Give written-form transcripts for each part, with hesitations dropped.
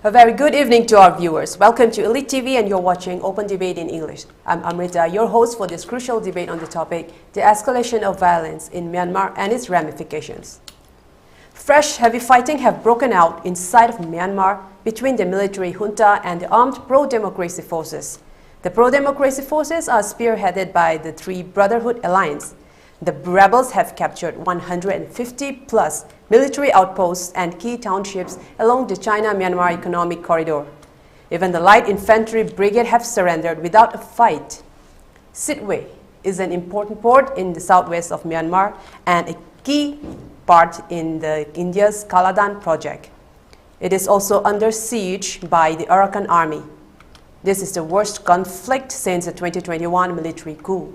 A very good evening to our viewers. Welcome to Elite TV and you're watching Open Debate in English. I'm Amrita, your host for this crucial debate on the topic, the escalation of violence in Myanmar and its ramifications. Fresh heavy fighting have broken out inside of Myanmar between the military junta and the armed pro-democracy forces. The pro-democracy forces are spearheaded by the Three Brotherhood Alliance. The rebels have captured 150-plus military outposts and key townships along the China-Myanmar economic corridor. Even the light infantry brigade have surrendered without a fight. Sittwe is an important port in the southwest of Myanmar and a key part in India's Kaladan project. It is also under siege by the Arakan army. This is the worst conflict since the 2021 military coup.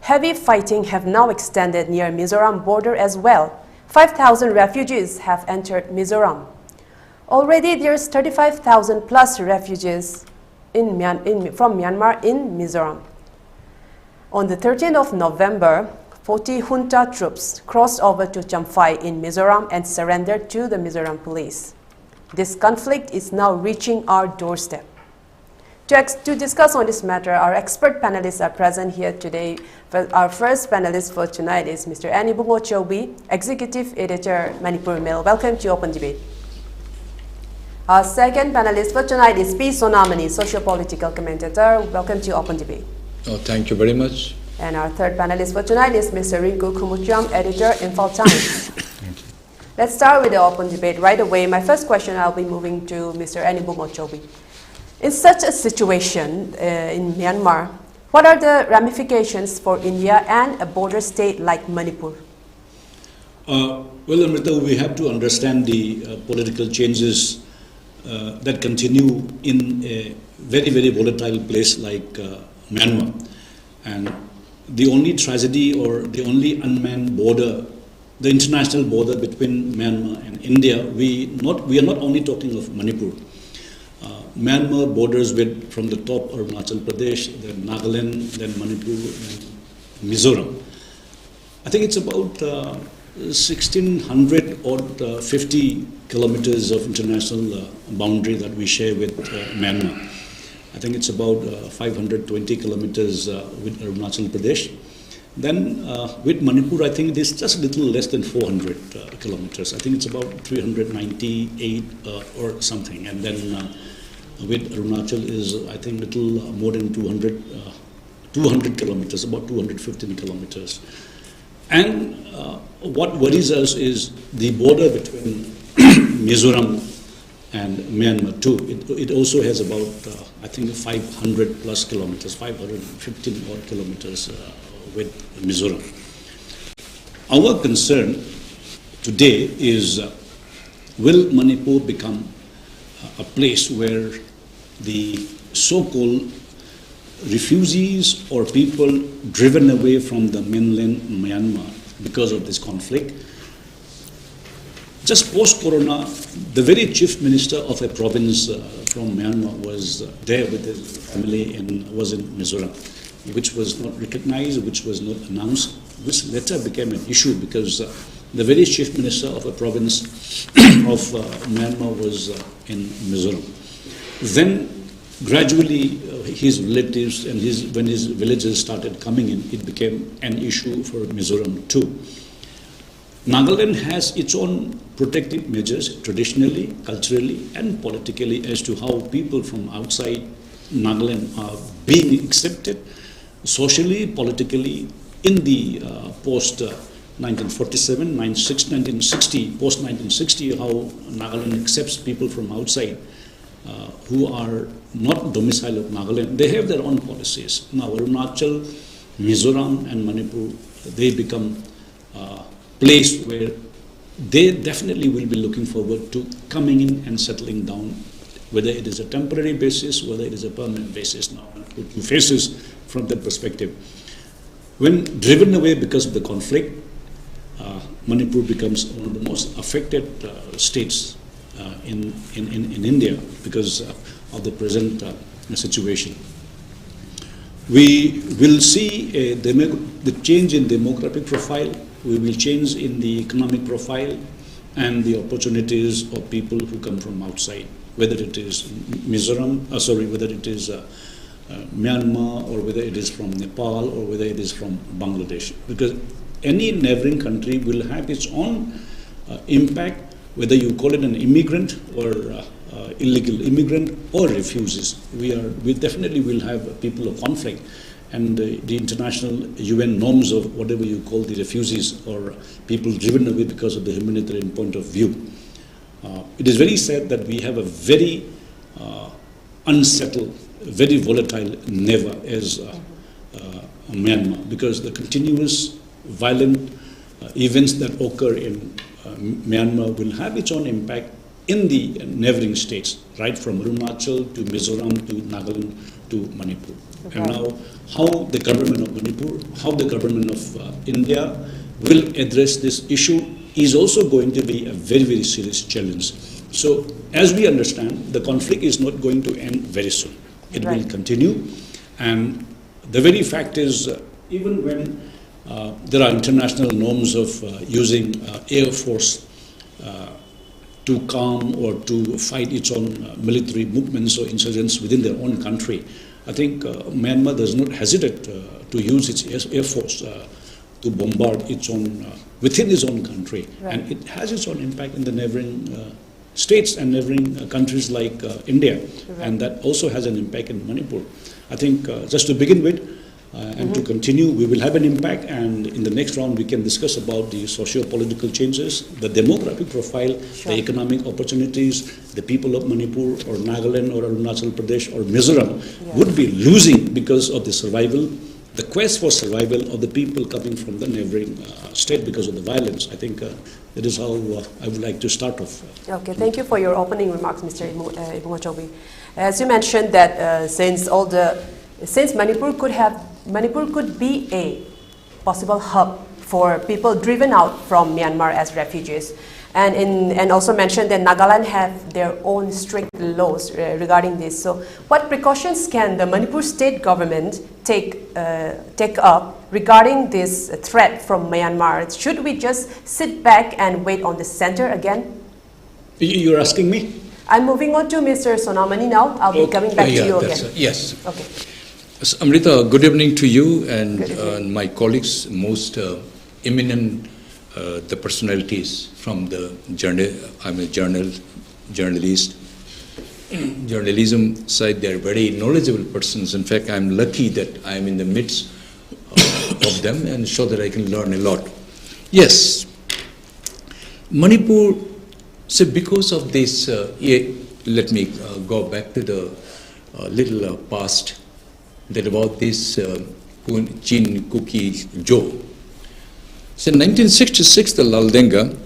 Heavy fighting have now extended near Mizoram border as well. 5,000 refugees have entered Mizoram. Already there's 35,000 plus refugees from Myanmar in Mizoram. On the 13th of November, 40 junta troops crossed over to Champhai in Mizoram and surrendered to the Mizoram police. This conflict is now reaching our doorstep. To discuss on this matter, our expert panelists are present here today. Our first panelist for tonight is Mr. Ibungochoubi, Executive Editor, Manipur Mail. Welcome to Open Debate. Our second panelist for tonight is P. Sonamani, Socio-Political Commentator. Welcome to Open Debate. Oh, thank you very much. And our third panelist for tonight is Mr. Rinku Khumukcham, Editor, Imphal Times. Thank you. Let's start with the Open Debate right away. My first question, I'll be moving to Mr. Ibungochoubi. In such a situation in Myanmar, what are the ramifications for India and a border state like Manipur? Well, Amrita, we have to understand the political changes that continue in a very, very volatile place like Myanmar. And the only tragedy or the only unmanned border, the international border between Myanmar and India, we are not only talking of Manipur. Myanmar borders with, from the top, Arunachal Pradesh, then Nagaland, then Manipur, then Mizoram. I think it's about 1,600 or 50 kilometers of international boundary that we share with Myanmar. I think it's about 520 kilometers with Arunachal Pradesh. Then with Manipur, I think it is just a little less than 400 kilometers. I think it's about 398 or something. And then with Arunachal is, I think, little more than 200 kilometers, about 215 kilometers. And what worries us is the border between Mizoram and Myanmar too. It also has about, I think, 500 plus kilometers, 515 odd kilometers with Mizoram. Our concern today is, will Manipur become a place where the so-called refugees or people driven away from the mainland Myanmar because of this conflict? Just post-corona, the very chief minister of a province from Myanmar was there with his family and was in Mizoram, which was not recognized, which was not announced, which later became an issue because the very chief minister of a province of Myanmar was in Mizoram. Then gradually his relatives and when his villagers started coming in, it became an issue for Mizoram too. Nagaland has its own protective measures traditionally, culturally and politically as to how people from outside Nagaland are being accepted socially, politically in the post-1947, 1960, post-1960, how Nagaland accepts people from outside who are not domicile of Nagaland. They have their own policies. Now Arunachal, Mizoram and Manipur, they become place where they definitely will be looking forward to coming in and settling down, whether it is a temporary basis, whether it is a permanent basis now, two faces from that perspective. When driven away because of the conflict, Manipur becomes one of the most affected states in India because of the present situation. We will see the change in demographic profile. We will change in the economic profile and the opportunities of people who come from outside. whether it is Mizoram, whether it is Myanmar, or whether it is from Nepal, or whether it is from Bangladesh. Because any neighboring country will have its own impact, whether you call it an immigrant or illegal immigrant or refugees. We definitely will have people of conflict, and the international UN norms of whatever you call the refugees or people driven away because of the humanitarian point of view. It is very sad that we have a very unsettled, very volatile neighbor as Myanmar, because the continuous violent events that occur in Myanmar will have its own impact in the neighboring states, right from Arunachal to Mizoram to Nagaland to Manipur. Okay. And now how the government of Manipur, how the government of India will address this issue is also going to be a very, very serious challenge. So as we understand, the conflict is not going to end very soon. It will continue, and the very fact is, even when there are international norms of using air force to calm or to fight its own military movements or insurgents within their own country, I think Myanmar does not hesitate to use its air force to bombard its own, within its own country. Right. And it has its own impact in the neighboring states and neighboring countries like India. Right. And that also has an impact in Manipur. I think just to begin with, and to continue, we will have an impact, and in the next round we can discuss about the socio-political changes, the demographic profile, the economic opportunities. The people of Manipur or Nagaland or Arunachal Pradesh or Mizoram would be losing because of the survival, the quest for survival of the people coming from the neighboring state because of the violence. I think that is how I would like to start off. Okay, thank you for your opening remarks, Mr. Ibungochoubi. As you mentioned that since Manipur could be a possible hub for people driven out from Myanmar as refugees, and also mentioned that Nagaland have their own strict laws regarding this. So, what precautions can the Manipur state government take up regarding this threat from Myanmar? Should we just sit back and wait on the center again? You're asking me? I'm moving on to Mr. Sonamani now. I'll be coming back to you again. Yes. Okay. So, Amrita, good evening to you and my colleagues, most eminent the personalities from the journal. I'm a journalist. Journalism side, they're very knowledgeable persons. In fact, I'm lucky that I'm in the midst of them and so that I can learn a lot. Yes, Manipur, so because of this, let me go back to the little past, that about this Chin Kuki Jo. So in 1966, the Laldenga,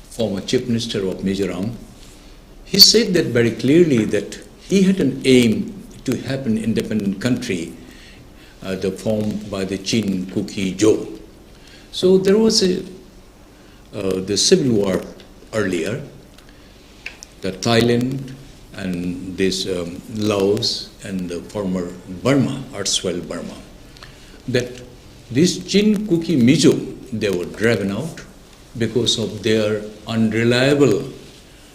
former Chief Minister of Mizoram, he said that very clearly that he had an aim to have an independent country formed by the Chin Kuki Jo. So there was the civil war earlier, that Thailand and this Laos and the former Burma, erstwhile Burma, that this Chin Kuki Mizo, they were driven out because of their unreliable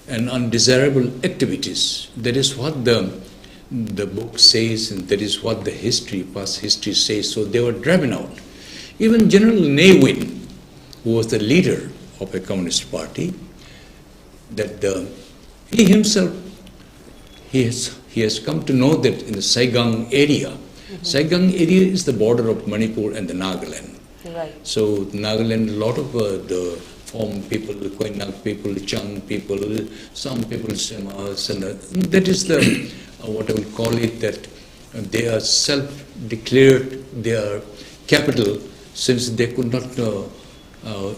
and undesirable activities. That is what the book says, and that is what the past history says. So they were driven out. Even General Ne Win, who was the leader of a communist party, that he himself, he has come to know that in the Saigon area, Saigon area is the border of Manipur and the Nagaland. Right. So Nagaland, a lot of the Form people, Koinak people, Chang people, some people, that is the, what I would call it, that they are self-declared their capital, since they could not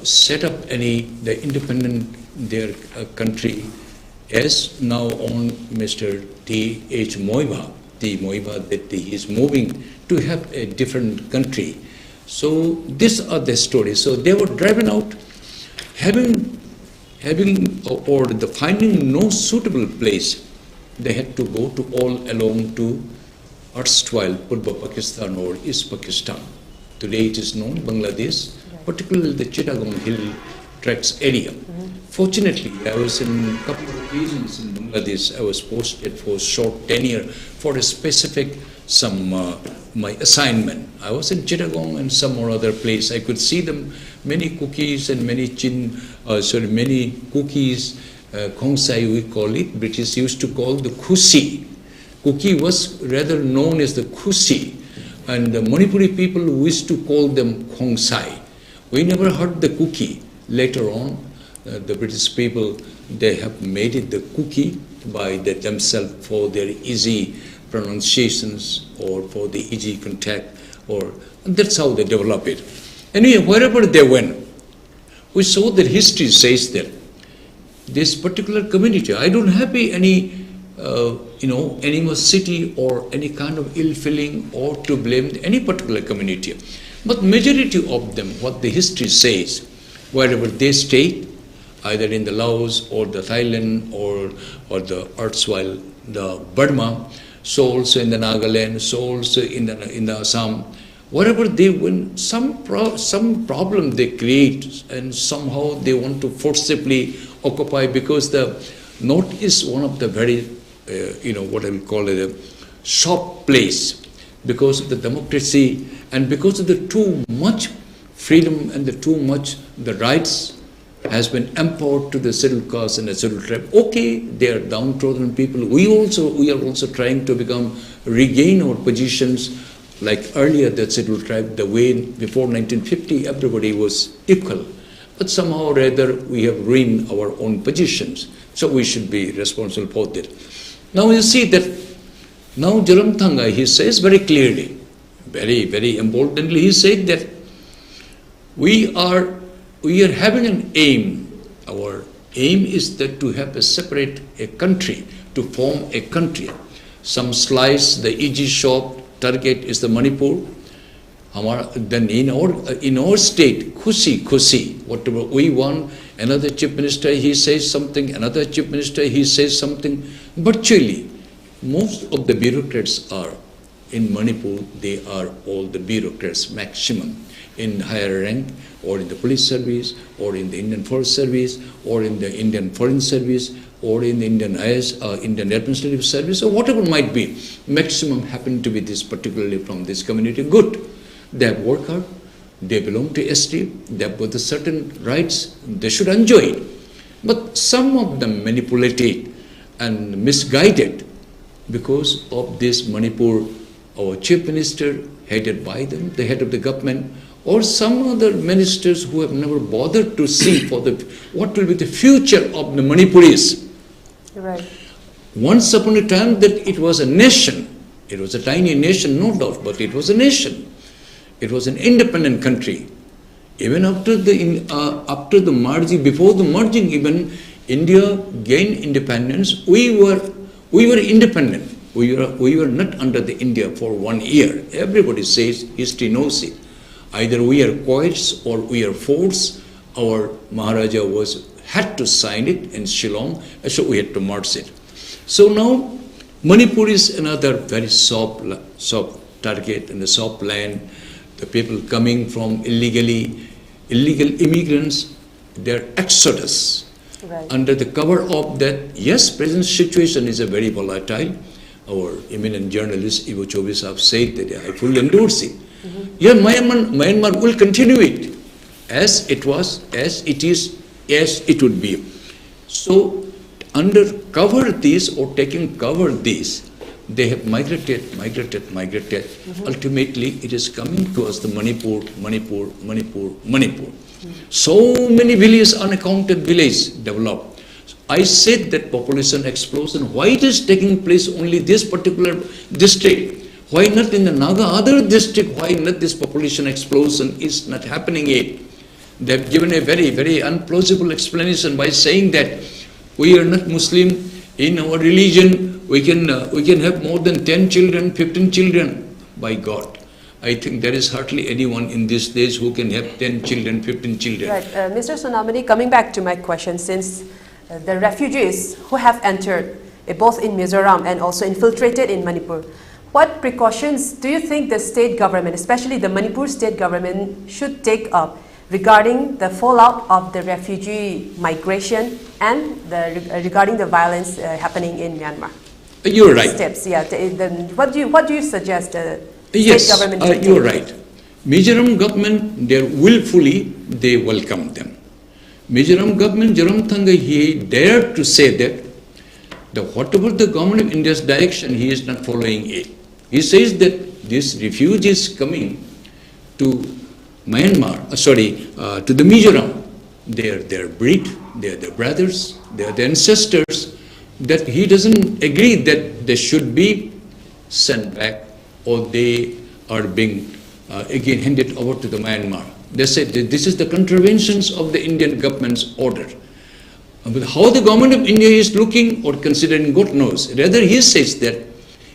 set up the independent, their country, as now on Mr. T.H. Moiba, that he is moving to have a different country. So these are the stories. So they were driven out, having or finding no suitable place. They had to go to all along to erstwhile Purba Pakistan or East Pakistan. Today it is known Bangladesh, particularly the Chittagong Hill tracts area. Fortunately, I was in a couple of occasions in Bangladesh. I was posted for short tenure for a specific my assignment. I was in Chittagong and some or other place. I could see them many cookies and many many cookies. Khongsai we call it. British used to call the khusi. Cookie was rather known as the khusi, and the Manipuri people used to call them khongsai. We never heard the cookie. Later on, the British people, they have made it the cookie by themselves for their easy pronunciations or for the easy contact, or that's how they develop it. Anyway, wherever they went, we saw that history says that this particular community, I don't have any animosity or any kind of ill feeling or to blame any particular community. But majority of them, what the history says, wherever they stay, either in the Laos or the Thailand or the erstwhile the Burma, so also in the Nagaland, so also in the Assam, wherever they win, some problem they create, and somehow they want to forcibly occupy, because the North is one of the very what I will call it a soft place, because of the democracy and because of the too much freedom and the rights has been empowered to the scheduled caste and the scheduled tribe. Okay, they are downtrodden people. We are also trying to regain our positions, like earlier the scheduled tribe, the way before 1950 everybody was equal. But somehow or rather we have ruined our own positions. So we should be responsible for that. Now you see that, now Jaramthanga, he says very clearly, very, very importantly, he said that we are having an aim. Our aim is that to have a country, to form a country. Some slice, the easy shop target is the Manipur. Then in our state, khusi, whatever we want, another chief minister, he says something, another chief minister, he says something. Virtually, most of the bureaucrats are in Manipur, they are all the bureaucrats, maximum, in higher rank, or in the police service, or in the Indian Forest Service, or in the Indian Foreign Service, or in the Indian Administrative Service, or whatever might be. Maximum happen to be this, particularly from this community. Good. They have worked hard, they belong to ST, they have got certain rights, they should enjoy it. But some of them manipulated and misguided because of this Manipur, our chief minister headed by them, the head of the government, or some other ministers who have never bothered to see for what will be the future of the Manipuris. Right. Once upon a time that it was a nation, it was a tiny nation, no doubt, but it was a nation. It was an independent country. Even after the merging, before the merging, even India gained independence. We were independent. We were not under the India for 1 year. Everybody says, history knows it. Either we are coerced or we are forced. Our Maharaja had to sign it in Shillong, so we had to merge it. So now Manipur is another very soft target and a soft land. The people coming from illegal immigrants, their exodus. Right. Under the cover of that, yes, present situation is a very volatile. Our eminent journalist Ibungochoubi have said that I fully endorse it. Yeah, Myanmar will continue it as it was, as it is, as it would be. So under cover this or taking cover this, they have migrated. Ultimately, it is coming to us the Manipur. So many villages, unaccounted villages developed. I said that population explosion, why it is taking place only this particular district? Why not in the Naga other district? Why not this population explosion is not happening yet? They have given a very, very unplausible explanation by saying that we are not Muslim. In our religion, we can have more than 10 children, 15 children. By God, I think there is hardly anyone in these days who can have 10 children, 15 children. Right. Mr. Sonamani, coming back to my question, since the refugees who have entered both in Mizoram and also infiltrated in Manipur, what precautions do you think the state government, especially the Manipur state government, should take up regarding the fallout of the refugee migration and regarding the violence happening in Myanmar. You're right. Steps, yeah. What do you suggest state Yes, government should you're take? right. Mizoram government, they willfully, they welcome them. Mizoram government, Jaramthanga, he dared to say that whatever the government of India's direction, he is not following it. He says that this refugees coming to Myanmar, to the Mizoram, they are their breed, they are their brothers, they are their ancestors, that he doesn't agree that they should be sent back or they are being again handed over to the Myanmar. They said that this is the contraventions of the Indian government's order. But how the government of India is looking or considering, God knows. Rather, he says that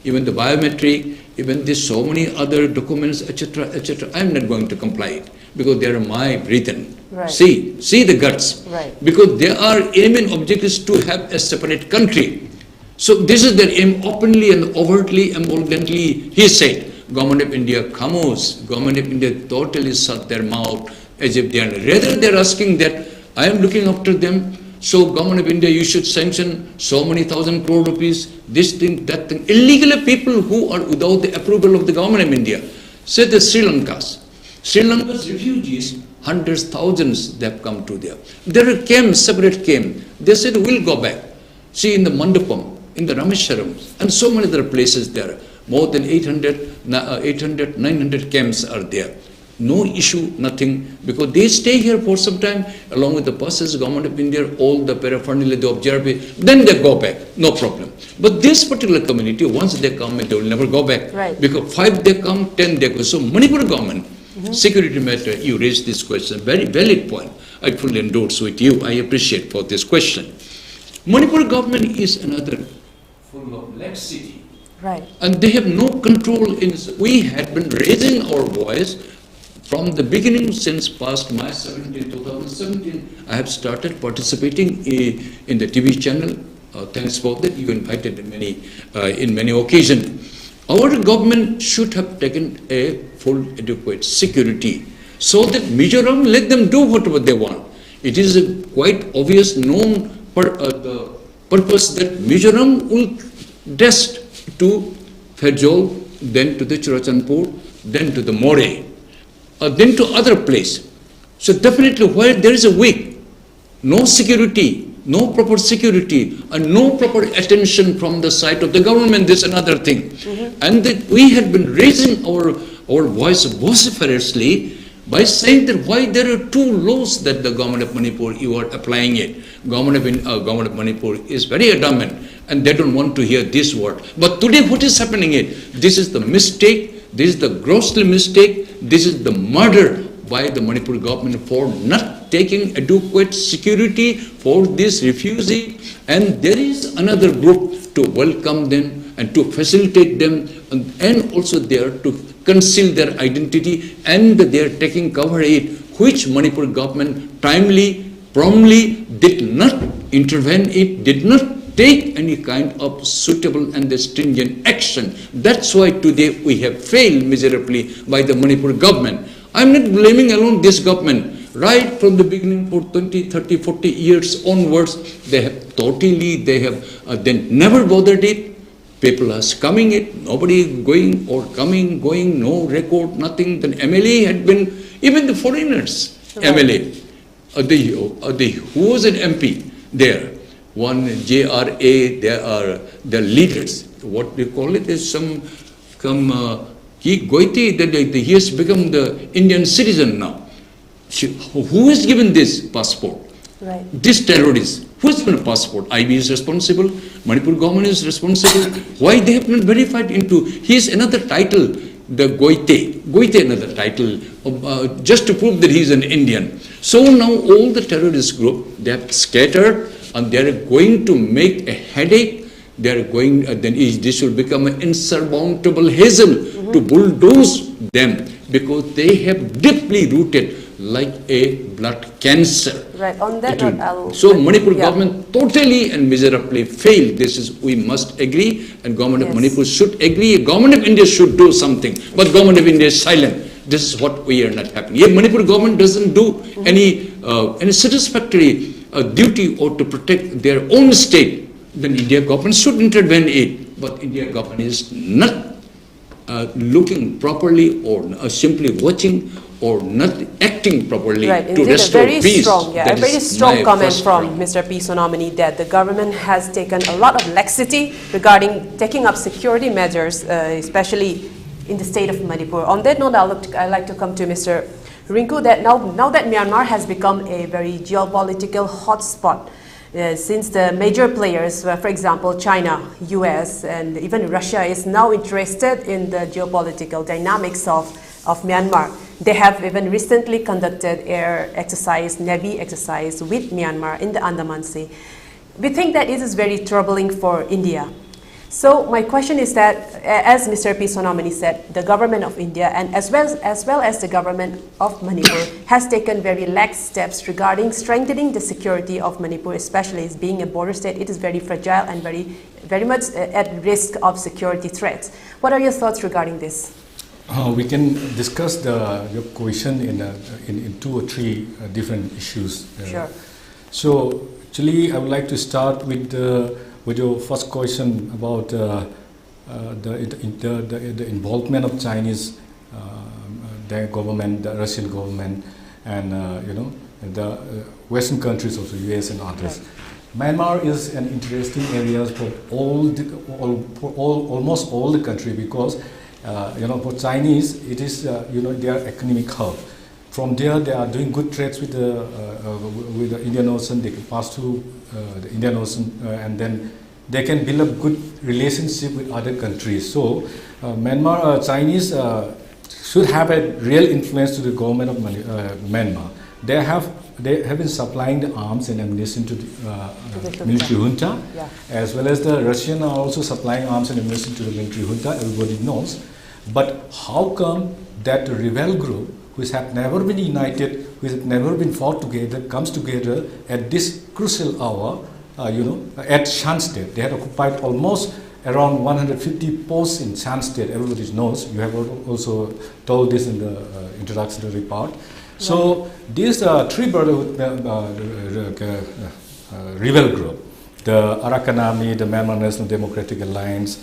even the biometric, even this so many other documents, etc., I am not going to comply because they are my brethren. Right. See the guts. Right. Because their aim and object is to have a separate country. So this is their aim, openly and overtly and boldly. He said, Government of India comes, Government of India totally shut their mouth as if they are. Rather, they are asking that I am looking after them. So Government of India, you should sanction so many thousand crore rupees, this thing, that thing. Illegal people who are without the approval of the Government of India. Say the Sri Lanka's refugees, hundreds, thousands, they have come to there. There are camps, separate camps. They said, we'll go back. See, in the Mandapam, in the Rameswaram, and so many other places there. More than 800, 900 camps are there. No issue, nothing, because they stay here for some time, along with the buses, Government of India, all the paraphernalia, they observe it, then they go back, no problem. But this particular community, once they come, they will never go back. Right. Because 5 they come, 10 they go. So Manipur government, security matter, you raised this question, very valid point. I fully endorse with you, I appreciate for this question. Manipur government is another full of laxity. Right. And they have no control in this. We had been raising our voice from the beginning since past March 17, 2017. I have started participating in the TV channel. Thanks for that. You invited in many occasions. Our government should have taken a full adequate security so that Mizoram, let them do whatever they want. It is a quite obvious known the purpose that Mizoram will dest to Ferjol, then to the Churachandpur, then to the More, then to other place. So definitely where there is a weak, no security, no proper security, and no proper attention from the side of the government, this is another thing. And that we had been raising our voice vociferously by saying that why there are 2 laws that the Government of Manipur, you are applying it. Government of Manipur is very adamant and they don't want to hear this word. But today what is happening is, this is the mistake, this is the grossly mistake, this is the murder by the Manipur government for not taking adequate security for this refugee. And there is another group to welcome them and to facilitate them and also there to conceal their identity, and they are taking cover aid, which Manipur government timely, promptly did not intervene, it did not take any kind of suitable and stringent action. That's why today we have failed miserably by the Manipur government. I'm not blaming alone this government. Right from the beginning for 20, 30, 40 years onwards, they have then never bothered it. People are coming it, nobody going or coming, going, no record, nothing. Then MLA had been, even the foreigners, right. MLA, who was an MP there, one JRA, there are the leaders, what they call it is he has become the Indian citizen now. Who has given this passport? Right. This terrorist. Who has given a passport? IB is responsible, Manipur government is responsible. Why they have not verified into, he has another title, the Goite another title, just to prove that he is an Indian. So now all the terrorist group, they have scattered and they are going to make a headache. They are going, then this will become an insurmountable hassle to bulldoze them because they have deeply rooted like a blood cancer. Right, on that note, so Manipur government totally and miserably failed. This is, we must agree, and Government of Manipur should agree. Government of India should do something, but Government of India is silent. this is what we are not happening. Yet Manipur government doesn't do any satisfactory duty or to protect their own state. Then India government should intervene it. But India government is not looking properly or simply watching or not acting properly to restore peace. A very strong comment from Mr. P. Sonamani that the government has taken a lot of laxity regarding taking up security measures, especially in the state of Manipur. On that note, I'd like to come to Mr. Rinku, that now that Myanmar has become a very geopolitical hotspot, since the major players, for example, China, US, and even Russia is now interested in the geopolitical dynamics of Myanmar. They have even recently conducted air exercise, Navy exercise with Myanmar in the Andaman Sea. We think that it is very troubling for India. So my question is that, as Mr. P. Sonamani said, the government of India and as well as the government of Manipur has taken very lax steps regarding strengthening the security of Manipur, especially as being a border state. It is very fragile and very much at risk of security threats. What are your thoughts regarding this? We can discuss your question in two or three different issues. Sure. So actually, I would like to start with your first question about the involvement of Chinese their government, the Russian government, and the Western countries, also US and others. Right. Myanmar is an interesting area for almost all the country because for Chinese it is their economic hub. From there, they are doing good trades with the Indian Ocean. They can pass through the Indian Ocean, and then they can build up good relationship with other countries. So, Myanmar Chinese should have a real influence to the government of Myanmar. They have been supplying the arms and ammunition to the military junta, as well as the Russian are also supplying arms and ammunition to the military junta. Everybody knows. But how come that rebel group, which have never been united, which have never been fought together, comes together at this crucial hour, at Shan State? They had occupied almost around 150 posts in Shan State. Everybody knows. You have also told this in the introductory part. So these three brotherhood rebel group, the Arakan Army, the Myanmar National Democratic Alliance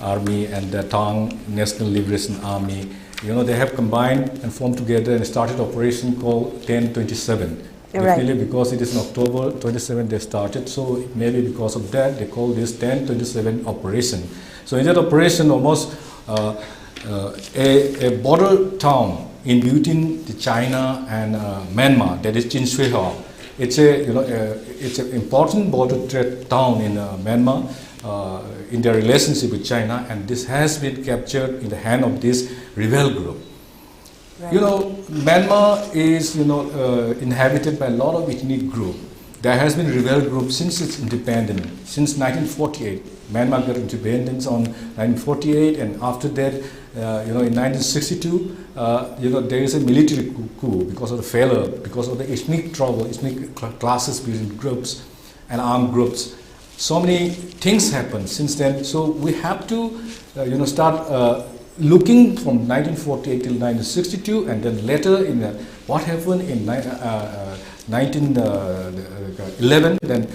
Army, and the Tang National Liberation Army, they have combined and formed together and started operation called 1027. Definitely because it is in October 27 they started, so maybe because of that they call this 1027 operation. So in that operation, almost a border town in between the China and Myanmar, that is Chinsuihao. It's an important border trade town in Myanmar in their relationship with China, and this has been captured in the hand of this rebel group. Right. Myanmar is inhabited by a lot of ethnic groups. There has been rebel group since its independence, since 1948. Myanmar got independence on 1948, and after that, in 1962, there is a military coup because of the failure, because of the ethnic trouble, ethnic clashes between groups and armed groups. So many things happened since then. So we have to, start looking from 1948 till 1962, and then later in what happened in 1911. Then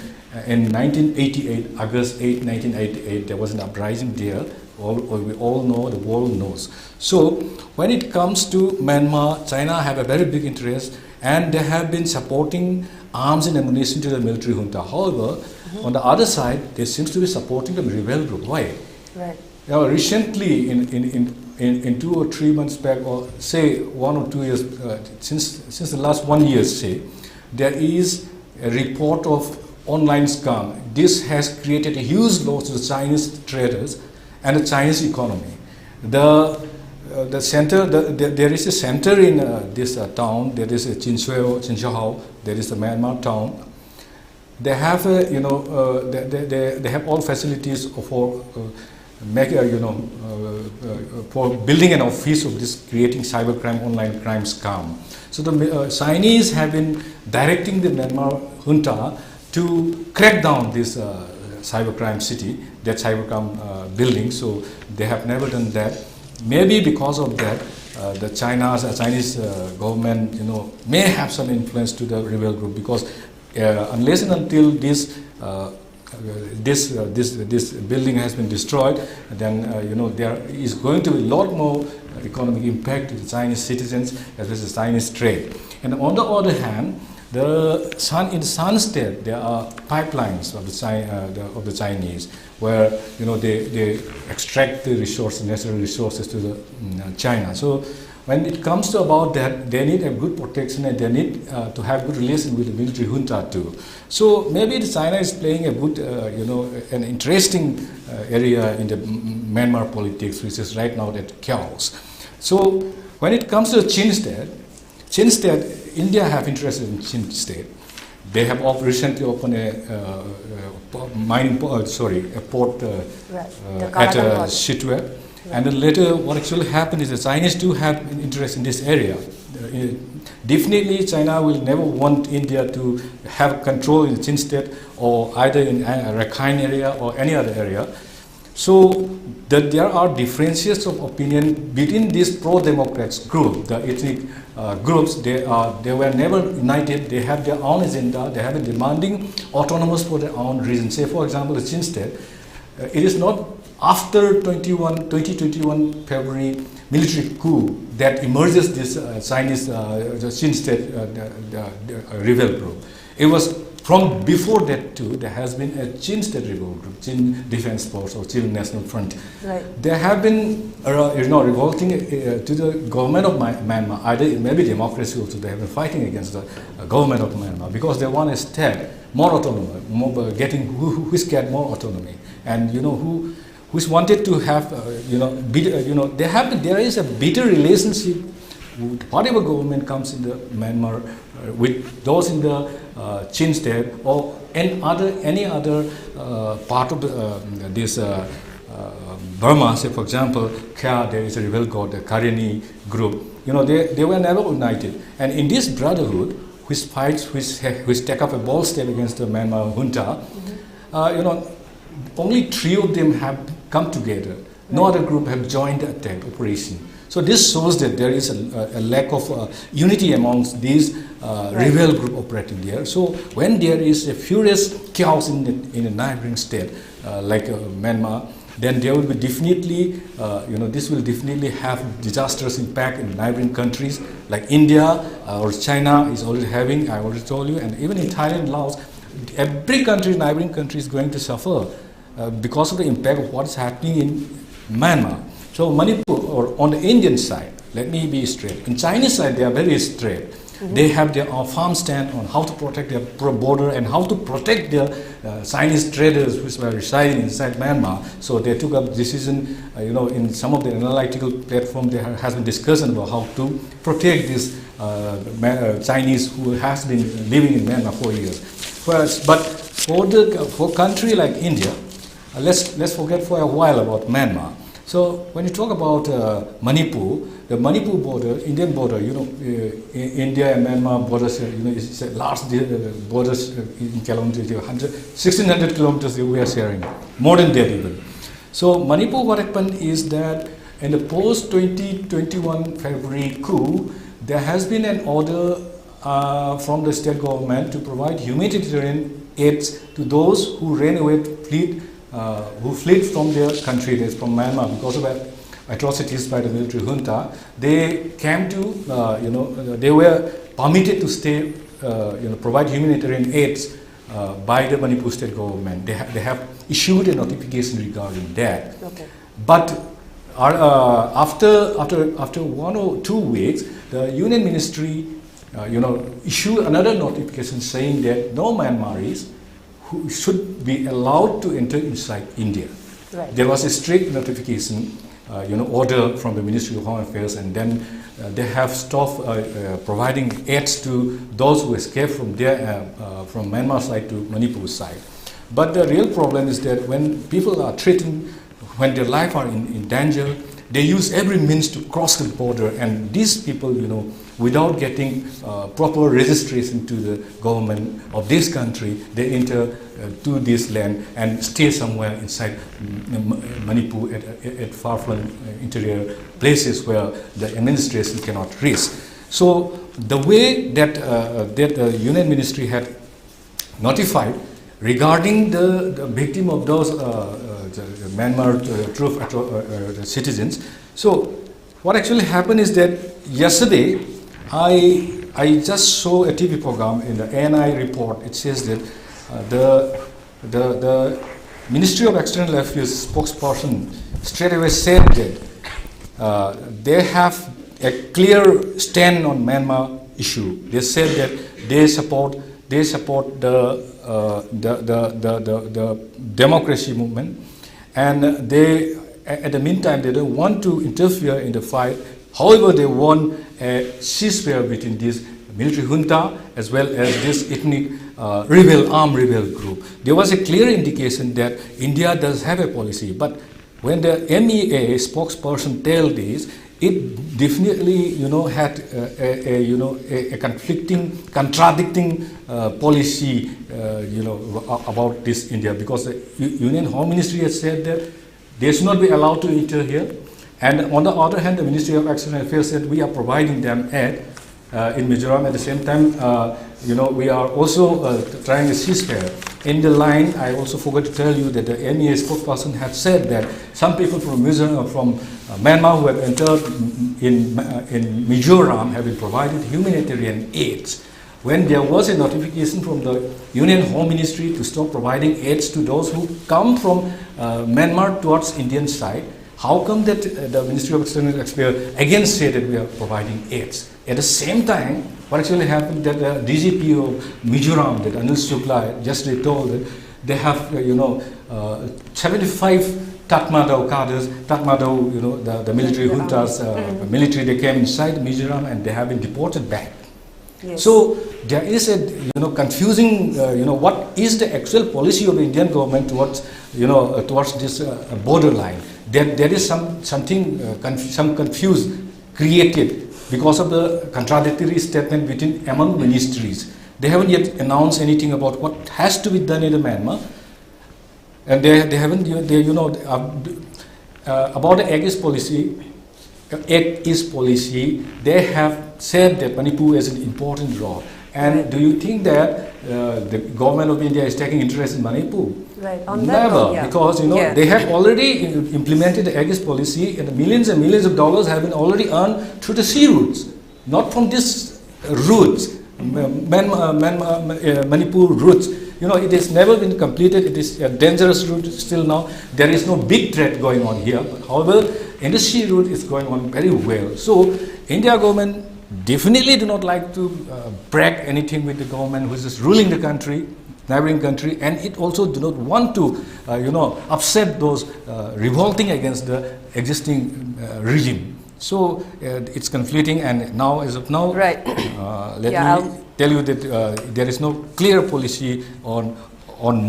in 1988, August 8, 1988, there was an uprising there. We all know, the world knows. So when it comes to Myanmar, China have a very big interest, and they have been supporting arms and ammunition to the military junta. However, on the other side, they seems to be supporting the rebel group. Why? Right. Recently, in 2 or 3 months back, or say 1 or 2 years, since the last 1 year, say, there is a report of online scam. This has created a huge loss to the Chinese traders and the Chinese economy. There is a center in this town. There is a Chinsuihao. There is a Myanmar town. They have they have all facilities for for building an office of this, creating cybercrime, online crime scam. So the Chinese have been directing the Myanmar junta to crack down this cybercrime city, that cybercrime building. So they have never done that. Maybe because of that, the Chinese government, may have some influence to the rebel group, because unless and until this building has been destroyed, then there is going to be a lot more economic impact to the Chinese citizens as well as Chinese trade. And on the other hand, in the Sun State, there are pipelines of the Chinese, where they extract the natural resources to the China. So when it comes to about that, they need a good protection, and they need to have good relation with the military junta too. So maybe China is playing a good, an interesting area in the Myanmar politics, which is right now at chaos. So when it comes to the Chin State, India have interest in Chin State. They have recently opened a port at Sittwe. And then later, what actually happened is the Chinese do have an interest in this area. Definitely, China will never want India to have control in the Chin State, or either in Rakhine area or any other area. So there are differences of opinion between this pro-democrats group, the ethnic groups. They were never united. They have their own agenda. They have been demanding autonomous for their own reasons. Say, for example, the Chin State. It is not after 2021 February military coup that emerges this Chinese Chin State rebel group. It was from before that too. There has been a Chin State rebel group, Chin Defense Force or Chin National Front. Right. They have been revolting to the government of Myanmar. Either it may be democracy also. They have been fighting against the government of Myanmar because they want a state more autonomous, who's get more autonomy, and who's wanted to have there is a bitter relationship with whatever government comes in the Myanmar with those in the Chin State or any other part of this Burma. Say, for example, there is a rebel called the Karenni group. They were never united, and in this brotherhood, which take up a bold step against the Myanmar junta, only 3 of them have come together. No other group have joined the attack operation. So this shows that there is a lack of unity amongst these rebel group operating there. So when there is a furious chaos in a neighboring state like Myanmar, then there will be definitely, this will definitely have disastrous impact in neighboring countries like India or China is already having, I already told you, and even in Thailand, Laos, every country, neighboring country is going to suffer because of the impact of what is happening in Myanmar. So Manipur, or on the Indian side, let me be straight. In Chinese side, they are very straight. Mm-hmm. They have their firm stand on how to protect their border and how to protect their Chinese traders which were residing inside Myanmar. So they took up decision, in some of the analytical platform there has been discussion about how to protect this Chinese who has been living in Myanmar for years. But for a country like India, let's forget for a while about Myanmar. So when you talk about Manipur, the Manipur border, Indian border, India and Myanmar borders, it's a large borders in kilometers, 1,600 kilometers we are sharing, more than that even. So Manipur, what happened is that in the post-2021 February coup, there has been an order from the state government to provide humanitarian aid to those who ran away, who fled from their country, that is from Myanmar, because of atrocities by the military junta. They came to, they were permitted to stay, provide humanitarian aids by the Manipur state government. They have issued a notification regarding that. Okay. But after 1 or 2 weeks, the Union Ministry, issued another notification saying that no Myanmaris who should be allowed to enter inside India. Right. There was a strict notification, order from the Ministry of Home Affairs, and then they have stopped providing aids to those who escaped from from Myanmar side to Manipur side. But the real problem is that when people are threatened, when their life are in danger, they use every means to cross the border, and these people, without getting proper registration to the government of this country. They enter to this land and stay somewhere inside Manipur at far-flung interior places where the administration cannot reach. So the way that the Union Ministry had notified regarding the victim of those the Myanmar troop citizens. So what actually happened is that yesterday I just saw a TV program in the ANI report. It says that the Ministry of External Affairs spokesperson straight away said that they have a clear stand on Myanmar issue. They said that they support the democracy movement, and they, at the meantime, they don't want to interfere in the fight. However, they want a ceasefire between this military junta as well as this ethnic armed rebel group. There was a clear indication that India does have a policy, but when the MEA spokesperson told this, it definitely, had a conflicting, contradicting policy, about this India, because the Union Home Ministry has said that they should not be allowed to enter here, and on the other hand, the Ministry of External Affairs said we are providing them aid in Mizoram. At the same time, we are also trying a ceasefire. In the line, I also forgot to tell you that the MEA spokesperson had said that some people from Myanmar who have entered in Mizoram have been provided humanitarian aids. When there was a notification from the Union Home Ministry to stop providing aids to those who come from Myanmar towards Indian side, how come that the Ministry of External Affairs again said that we are providing aids? At the same time, what actually happened that the DGP of Mizoram, that Anil Shukla, just they told that they have 75 Tatmadaw cadres, Tatmadaw, the military juntas, military, they came inside Mizoram and they have been deported back. Yes. So there is a confusing what is the actual policy of the Indian government towards towards this borderline. There is some confuse created because of the contradictory statement among ministries. They haven't yet announced anything about what has to be done in Myanmar, and they haven't about the Act East policy. They have said that Manipur is an important role. And do you think that the government of India is taking interest in Manipur? Right. On Never, that note, yeah. Because they have already implemented the Act East policy, and millions of dollars have been already earned through the sea routes, not from these routes, Manipur routes. It has never been completed. It is a dangerous route still now. There is no big threat going on here. But however, in the sea route, it's going on very well. So, India government definitely do not like to brag anything with the government which is ruling the country, neighboring country, and it also do not want to, upset those revolting against the existing regime. So it's conflicting, and now, as of now, right. Let me tell you that there is no clear policy on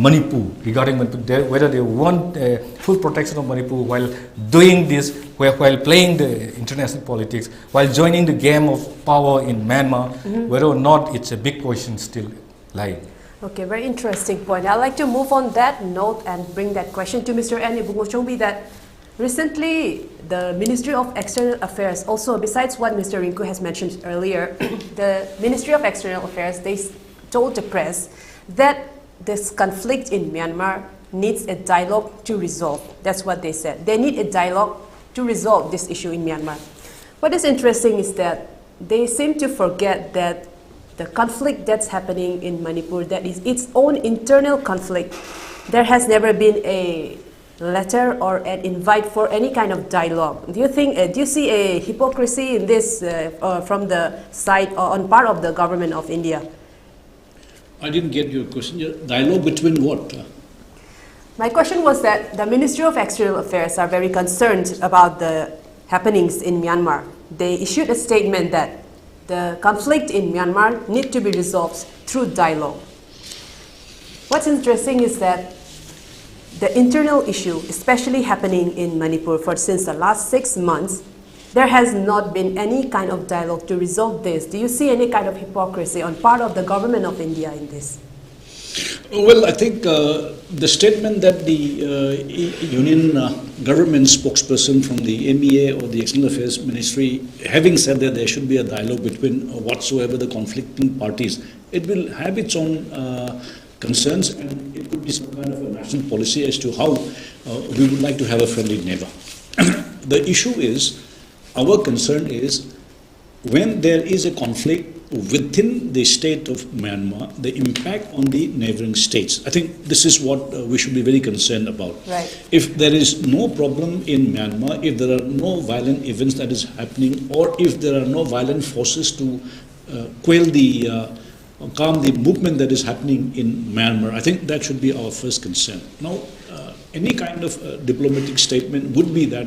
Manipur regarding Manipur, whether they want full protection of Manipur while doing this, while playing the international politics, while joining the game of power in Myanmar, whether or not it's a big question still lying. Okay, very interesting point. I'd like to move on that note and bring that question to Mr. Ibungochoubi, that recently the Ministry of External Affairs, also besides what Mr. Rinku has mentioned earlier, the Ministry of External Affairs, they told the press that this conflict in Myanmar needs a dialogue to resolve. That's what they said. They need a dialogue to resolve this issue in Myanmar. What is interesting is that they seem to forget that the conflict that's happening in Manipur, that is its own internal conflict, there has never been a letter or an invite for any kind of dialogue. Do you think, do you see a hypocrisy in this from the side or on part of the government of India? I didn't get your question. Dialogue between what? My question was that the Ministry of External Affairs are very concerned about the happenings in Myanmar. They issued a statement that the conflict in Myanmar need to be resolved through dialogue. What's interesting is that the internal issue, especially happening in Manipur since the last 6 months, there has not been any kind of dialogue to resolve this. Do you see any kind of hypocrisy on part of the government of India in this? Well, I think the statement that the Union government spokesperson from the MEA or the External Affairs Ministry, having said that there should be a dialogue between whatsoever the conflicting parties, it will have its own concerns, and it could be some kind of a national policy as to how we would like to have a friendly neighbor. The issue is, our concern is, when there is a conflict within the state of Myanmar, the impact on the neighboring states. I think this is what we should be very concerned about. Right. If there is no problem in Myanmar, if there are no violent events that is happening, or if there are no violent forces to quell the, calm the movement that is happening in Myanmar, I think that should be our first concern. Now, any kind of diplomatic statement would be that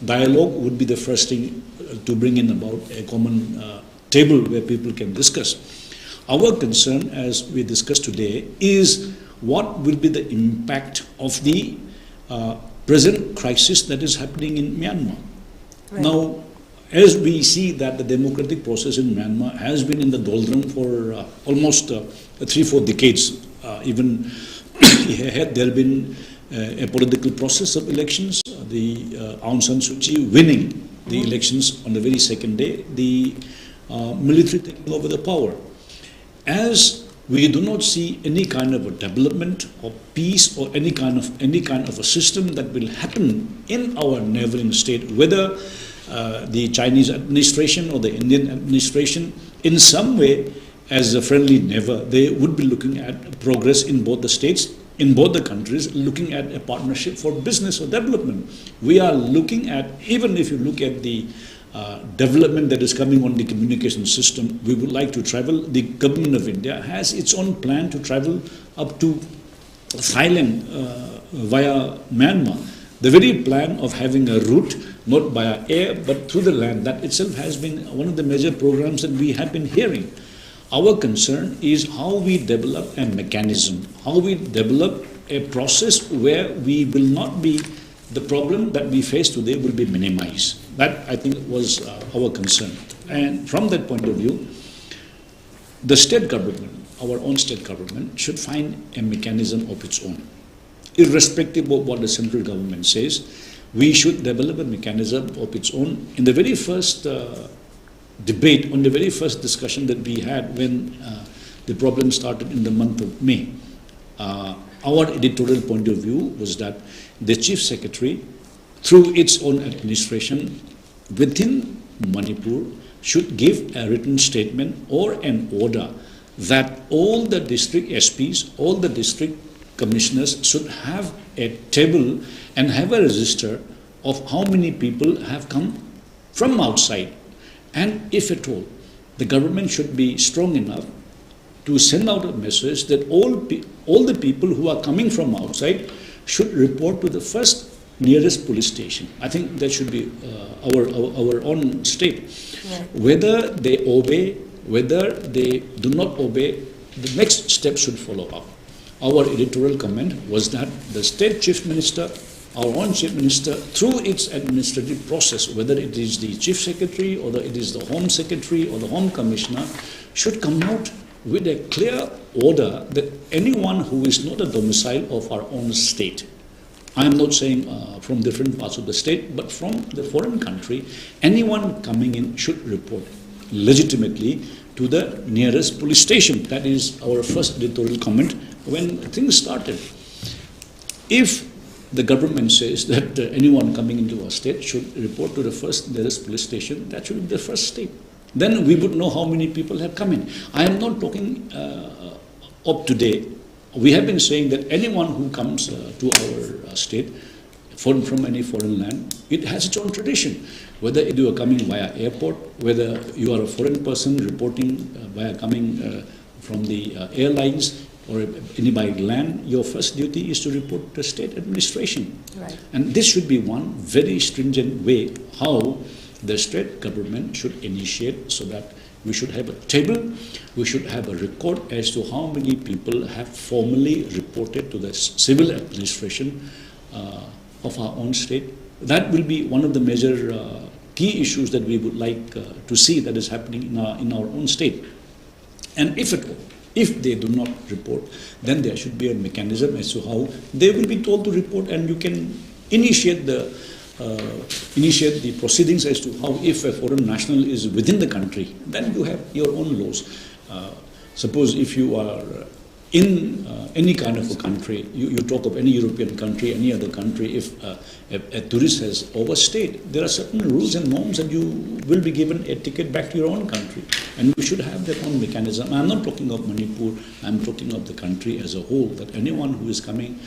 dialogue would be the first thing to bring in about a common table where people can discuss. Our concern, as we discussed today, is what will be the impact of the present crisis that is happening in Myanmar. Right. Now, as we see that the democratic process in Myanmar has been in the doldrum for almost 3-4 decades, even had there been a political process of elections, the Aung San Suu Kyi winning the elections on the very second day, the military taking over the power. As we do not see any kind of a development or peace or any kind of a system that will happen in our neighboring state, whether the Chinese administration or the Indian administration, in some way, as a friendly neighbor, they would be looking at progress in both the states, in both the countries, looking at a partnership for business or development. We are looking at, even if you look at the development that is coming on the communication system, we would like to travel. The government of India has its own plan to travel up to Thailand via Myanmar. The very plan of having a route, not via air, but through the land, that itself has been one of the major programs that we have been hearing. Our concern is how we develop a mechanism, how we develop a process where we will not be, the problem that we face today will be minimized. That, I think, was our concern. And from that point of view, the state government, our own state government, should find a mechanism of its own. Irrespective of what the central government says, we should develop a mechanism of its own. In the very first debate, on the very first discussion that we had when the problem started in the month of May, our editorial point of view was that the Chief Secretary, through its own administration within Manipur, should give a written statement or an order that all the district SPs, all the district commissioners should have a table and have a register of how many people have come from outside. And if at all, the government should be strong enough to send out a message that all the people who are coming from outside should report to the first nearest police station. I think that should be our own state. Right. Whether they obey, whether they do not obey, the next step should follow up. Our editorial comment was that the state chief minister, our own chief minister, through its administrative process, whether it is the chief secretary or it is the home secretary or the home commissioner, should come out with a clear order that anyone who is not a domicile of our own state, I am not saying from different parts of the state, but from the foreign country, anyone coming in should report legitimately to the nearest police station. That is our first editorial comment when things started. If the government says that anyone coming into our state should report to the first nearest police station, that should be the first step. Then we would know how many people have come in. I am not talking up to date. We have been saying that anyone who comes to our state from any foreign land, it has its own tradition. Whether you are coming via airport, whether you are a foreign person reporting via coming from the airlines or any by land, your first duty is to report to state administration. Right. And this should be one very stringent way how the state government should initiate, so that we should have a table, we should have a record as to how many people have formally reported to the civil administration of our own state. That will be one of the major key issues that we would like to see that is happening in our own state. And if at all, if they do not report, then there should be a mechanism as to how they will be told to report, and you can initiate the proceedings as to how, if a foreign national is within the country, then you have your own laws. Suppose if you are in any kind of a country, you talk of any European country, any other country, if a tourist has overstayed, there are certain rules and norms that you will be given a ticket back to your own country. And we should have that own mechanism. I'm not talking of Manipur, I'm talking of the country as a whole, that anyone who is coming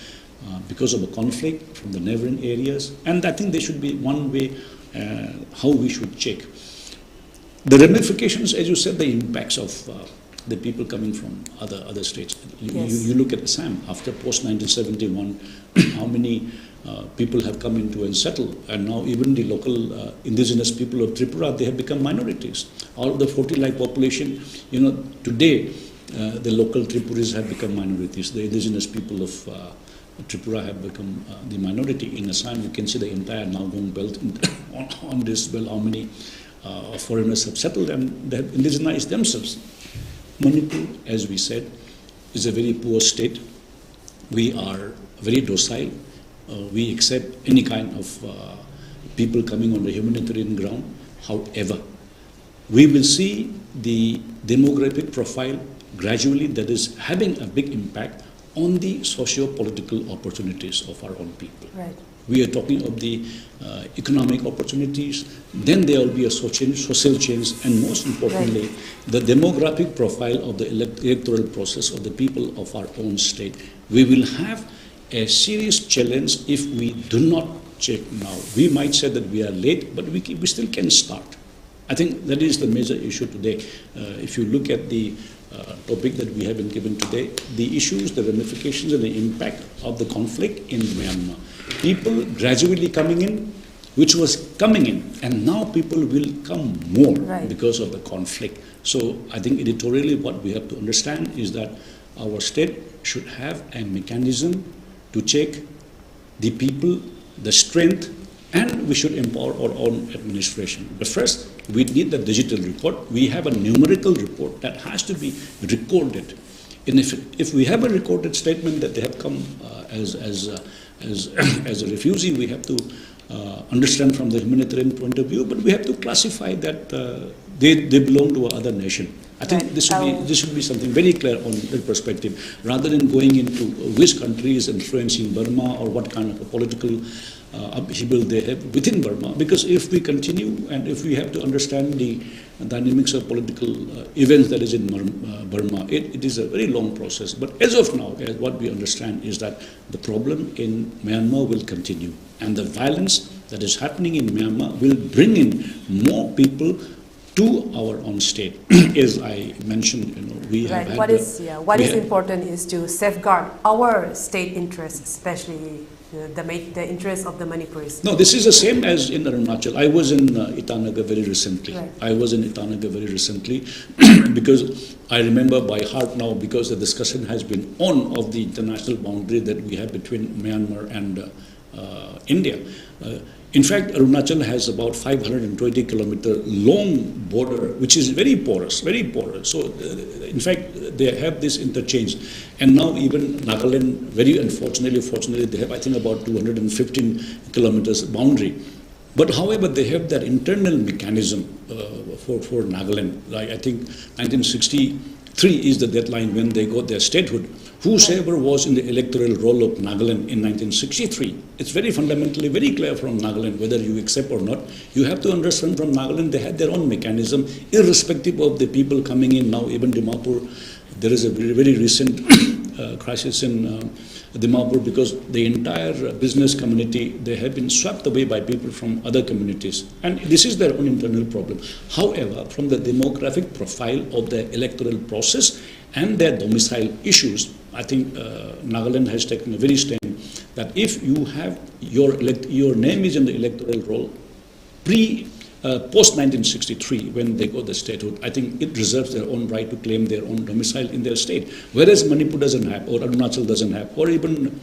because of a conflict from the neighboring areas, and I think there should be one way how we should check. The ramifications, as you said, the impacts of the people coming from other states. You look at Assam, after post-1971, how many people have come into and settled, and now even the local indigenous people of Tripura, they have become minorities. All of the 40 lakh population, today the local Tripuris have become minorities. The indigenous people of Tripura have become the minority. In Assam, you can see the entire Nalgong belt on this belt, how many foreigners have settled and they have indigenized themselves. Manipur, as we said, is a very poor state. We are very docile. We accept any kind of people coming on the humanitarian ground. However, we will see the demographic profile gradually that is having a big impact on the socio-political opportunities of our own people. Right. We are talking of the economic opportunities, then there will be a social change, and most importantly, the demographic profile of the electoral process of the people of our own state. We will have a serious challenge if we do not check now. We might say that we are late, but we still can start. I think that is the major issue today. If you look at the topic that we have been given today, the issues, the ramifications and the impact of the conflict in Myanmar. People gradually coming in, which was coming in, and now people will come more because of the conflict. So I think editorially what we have to understand is that our state should have a mechanism to check the people, the strength, and we should empower our own administration. But first, we need the digital record. We have a numerical report that has to be recorded. And if we have a recorded statement that they have come as a refugee, we have to understand from the humanitarian point of view, but we have to classify that they belong to another nation. I think this should be something very clear on that perspective, rather than going into which country is influencing Burma or what kind of a political upheaval they have within Burma. Because if we continue and if we have to understand the dynamics of political events that is in Burma, it is a very long process. But as of now, what we understand is that the problem in Myanmar will continue, and the violence that is happening in Myanmar will bring in more people to our own state. As I mentioned, we have had what is important is to safeguard our state interests, especially the interests of the Manipuris. No, this is the same as in Arunachal. I was in Itanagar very recently. Because I remember by heart now, because the discussion has been on of the international boundary that we have between Myanmar and India. In fact, Arunachal has about 520 kilometer long border, which is very porous, very porous. So, in fact, they have this interchange. And now even Nagaland, very fortunately, they have, I think, about 215 kilometers boundary. But however, they have that internal mechanism for Nagaland. Like, I think 1963 is the deadline when they got their statehood. Whosoever was in the electoral roll of Nagaland in 1963, it's very fundamentally very clear from Nagaland, whether you accept or not. You have to understand from Nagaland, they had their own mechanism, irrespective of the people coming in now. Even Dimapur, there is a very recent crisis in Dimapur, because the entire business community, they have been swept away by people from other communities. And this is their own internal problem. However, from the demographic profile of the electoral process and their domicile issues, I think Nagaland has taken a very stand that if you have your name is in the electoral roll post-1963, when they got the statehood, I think it reserves their own right to claim their own domicile in their state. Whereas Manipur doesn't have, or Arunachal doesn't have, or even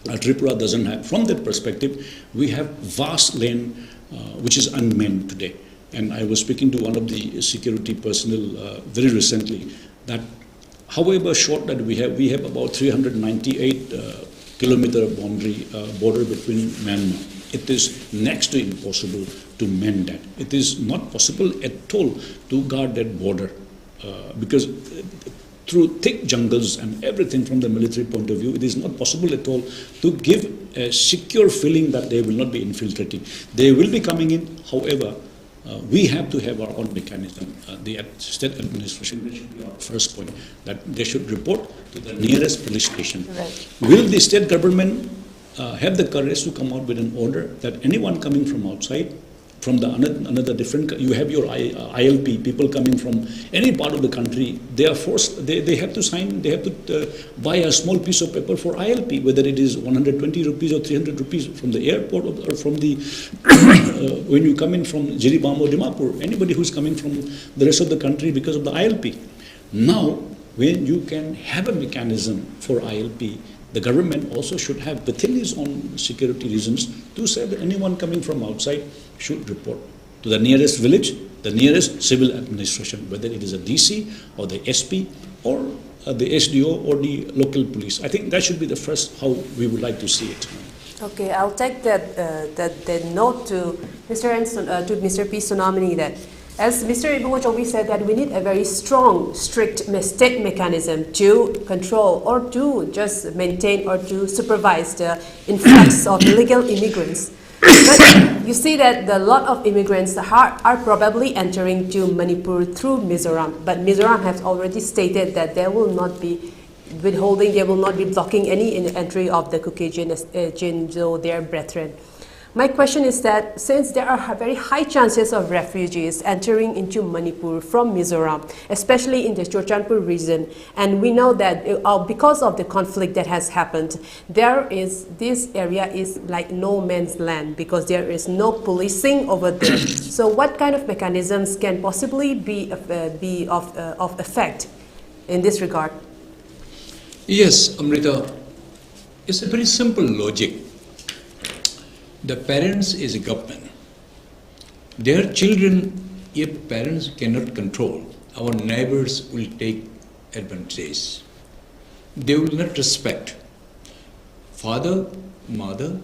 Tripura doesn't have. From that perspective, we have vast land which is unmanned today. And I was speaking to one of the security personnel very recently that however short that we have about 398 kilometer border between Myanmar. It is next to impossible to mend that. It is not possible at all to guard that border because through thick jungles and everything from the military point of view, it is not possible at all to give a secure feeling that they will not be infiltrating. They will be coming in, however, we have to have our own mechanism. The state administration, which should be our first point, that they should report to the nearest police station. Right. Will the state government have the courage to come out with an order that anyone coming from outside, from the another different, you have your ILP, people coming from any part of the country, they are forced, they have to sign, they have to buy a small piece of paper for ILP, whether it is 120 rupees or 300 rupees from the airport or from the, when you come in from Jiribam or Dimapur, anybody who's coming from the rest of the country because of the ILP. Now, when you can have a mechanism for ILP, the government also should have, within its own security reasons, to say that anyone coming from outside should report to the nearest village, the nearest civil administration, whether it is a DC or the SP or the SDO or the local police. I think that should be the first how we would like to see it. Okay, I'll take that note to Mr. P. Sonamani that as Mr. Ibungochoubi said that we need a very strong, strict state mechanism to control or to just maintain or to supervise the influx of illegal immigrants. But you see that a lot of immigrants are probably entering to Manipur through Mizoram, but Mizoram has already stated that there will not be withholding, they will not be blocking any entry of the Caucasian Jinzo, their brethren. My question is that since there are very high chances of refugees entering into Manipur from Mizoram, especially in the Churchanpur region, and we know that because of the conflict that has happened, this area is like no man's land because there is no policing over there. So what kind of mechanisms can possibly be of effect in this regard? Yes, Amrita, it's a very simple logic. The parents is a government. Their children, if parents cannot control, our neighbors will take advantage. They will not respect. Father, mother,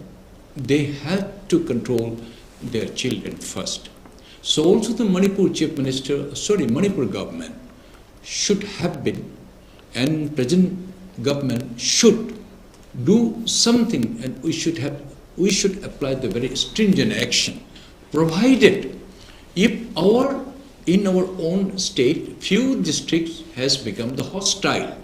they have to control their children first. So also the Manipur Manipur government should have been, and present government should do something, and we should apply the very stringent action, provided if in our own state, few districts has become the hostile,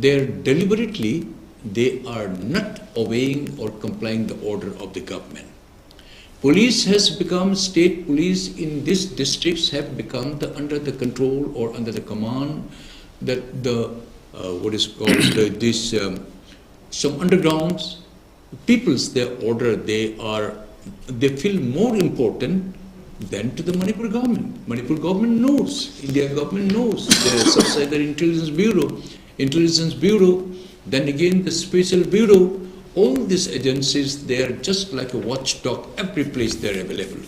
deliberately they are not obeying or complying the order of the government. Police has become, state police in these districts have become under the control or under the command that some undergrounds, people's their order, they feel more important than to the Manipur government. Manipur government knows, India government knows, the subsidiary intelligence bureau, then again the special bureau, all these agencies, they are just like a watchdog, every place they are available.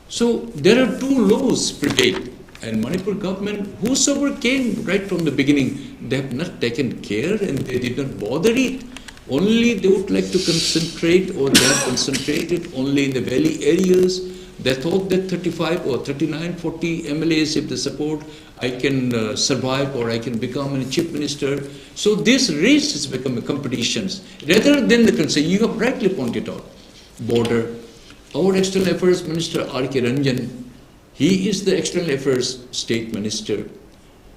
So there are two laws prevailed, and Manipur government, whosoever came right from the beginning, they have not taken care and they did not bother it. Only they would like to concentrate, or they are concentrated only in the valley areas. They thought that 35 or 39, 40 MLAs, if they support, I can survive or I can become a chief minister. So this race has become a competition rather than the concern. You have rightly pointed out, border. Our External Affairs Minister R.K. Ranjan, he is the External Affairs State Minister.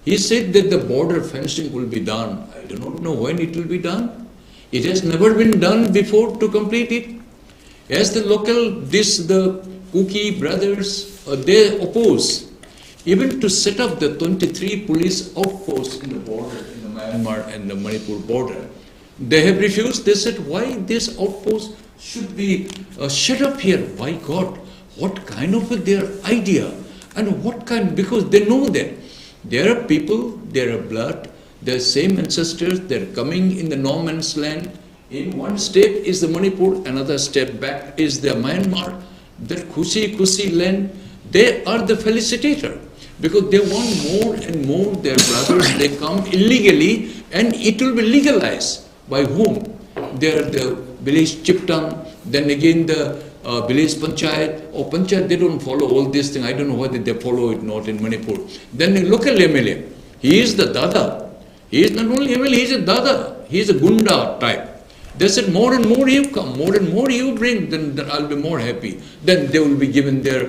He said that the border fencing will be done. I do not know when it will be done. It has never been done before to complete it. As the the Kuki brothers, they oppose even to set up the 23 police outposts in the border, in the Myanmar and the Manipur border. They have refused. They said, why this outpost should be set up here? Why God? What kind of their idea? And what kind, because they know that there are people, there are blood, their same ancestors, they're coming in the no man's land, In one step is the Manipur, another step back is the Myanmar. That Kusi land, they are the felicitator because they want more and more their brothers, they come illegally and it will be legalized. By whom? They are the village chieftain, then again the village panchayat or panchayat, they don't follow all these things. I don't know whether they follow it not in Manipur. Then the local MLA, he is the dada. He is not only MLA, he is a dada. He is a gunda type. They said, more and more you come, more and more you bring, then I'll be more happy. Then they will be given their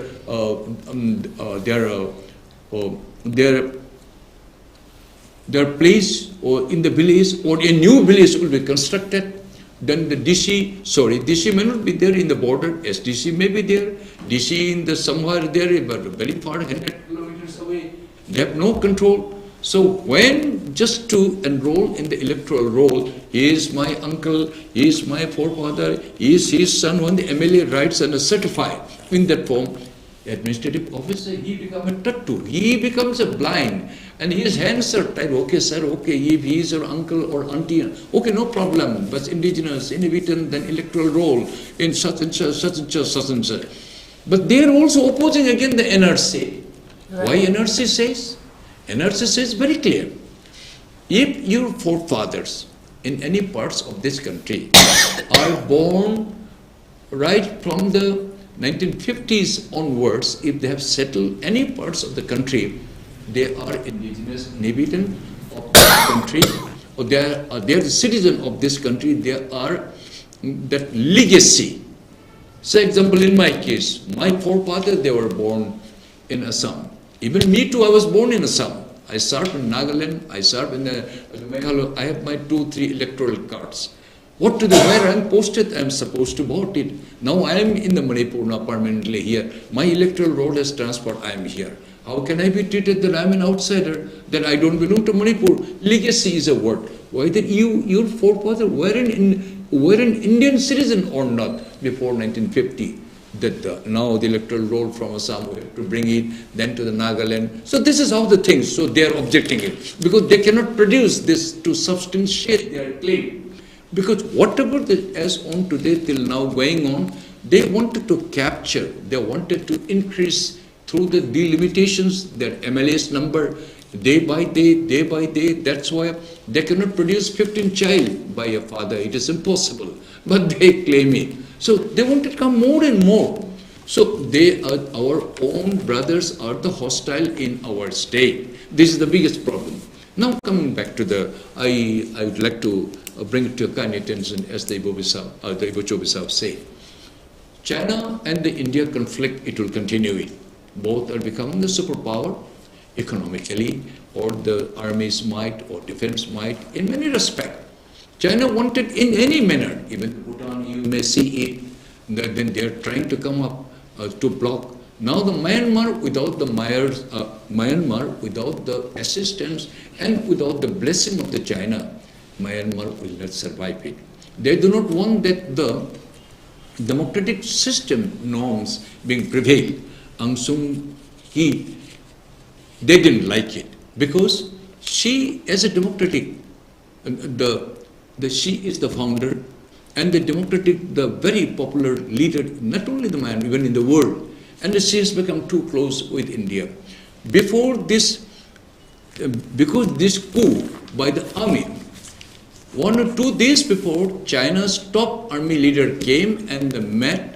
place or in the village, or a new village will be constructed. Then the DC may not be there in the border, SDC may be there, DC in the somewhere there, but very far, 100 kilometers away. They have no control. So when just to enroll in the electoral roll, he is my uncle, he is my forefather, he is his son, when the MLA writes and is certified in that form, administrative officer, he becomes a tattu, he becomes a blind, and his hands are tied. Okay, sir, okay, if he is your uncle or auntie, okay, no problem, but indigenous, inhabitant, then electoral roll in such and such, such and such, such and such. But they are also opposing again the NRC. Right. Why NRC says? NRC says very clear, if your forefathers in any parts of this country are born right from the 1950s onwards, if they have settled any parts of the country, they are indigenous inhabitant of this country, or they are the citizen of this country, they are that legacy. So example, in my case, my forefathers, they were born in Assam. Even me too, I was born in Assam. I served in Nagaland, I served in the Meghalaya. I have my 2-3 electoral cards. What to do, where I am posted, I am supposed to vote it. Now I am in the Manipur, now permanently here. My electoral roll has transferred, I am here. How can I be treated that I am an outsider, that I don't belong to Manipur? Legacy is a word. Whether your forefather were an Indian citizen or not before 1950. That now the electoral roll from Assam, we have to bring it, then to the Nagaland. So this is how the things, so they are objecting it. Because they cannot produce this to substantiate their claim. Because whatever as on today till now going on, they wanted to capture, they wanted to increase through the delimitations, their MLA's number, day by day, that's why they cannot produce 15 child by a father, it is impossible, but they claim it. So they want to come more and more. So they are, our own brothers are the hostile in our state. This is the biggest problem. Now coming back to the, I would like to bring it to your kind attention as the Ibungochoubi say. China and the India conflict, it will continue. Both are becoming the superpower economically, or the army's might or defense might in many respects. China wanted in any manner, even Bhutan, you may see it, then they are trying to come up to block. Now the Myanmar without the Myanmar without the assistance and without the blessing of the China, Myanmar will not survive it. They do not want that the democratic system norms being prevailed. Aung San Suu Kyi, they didn't like it because she, as a democratic, she is the founder and the democratic, the very popular leader, not only the man, even in the world. And she has become too close with India. Before this, because this coup by the army, 1 or 2 days before, China's top army leader came and met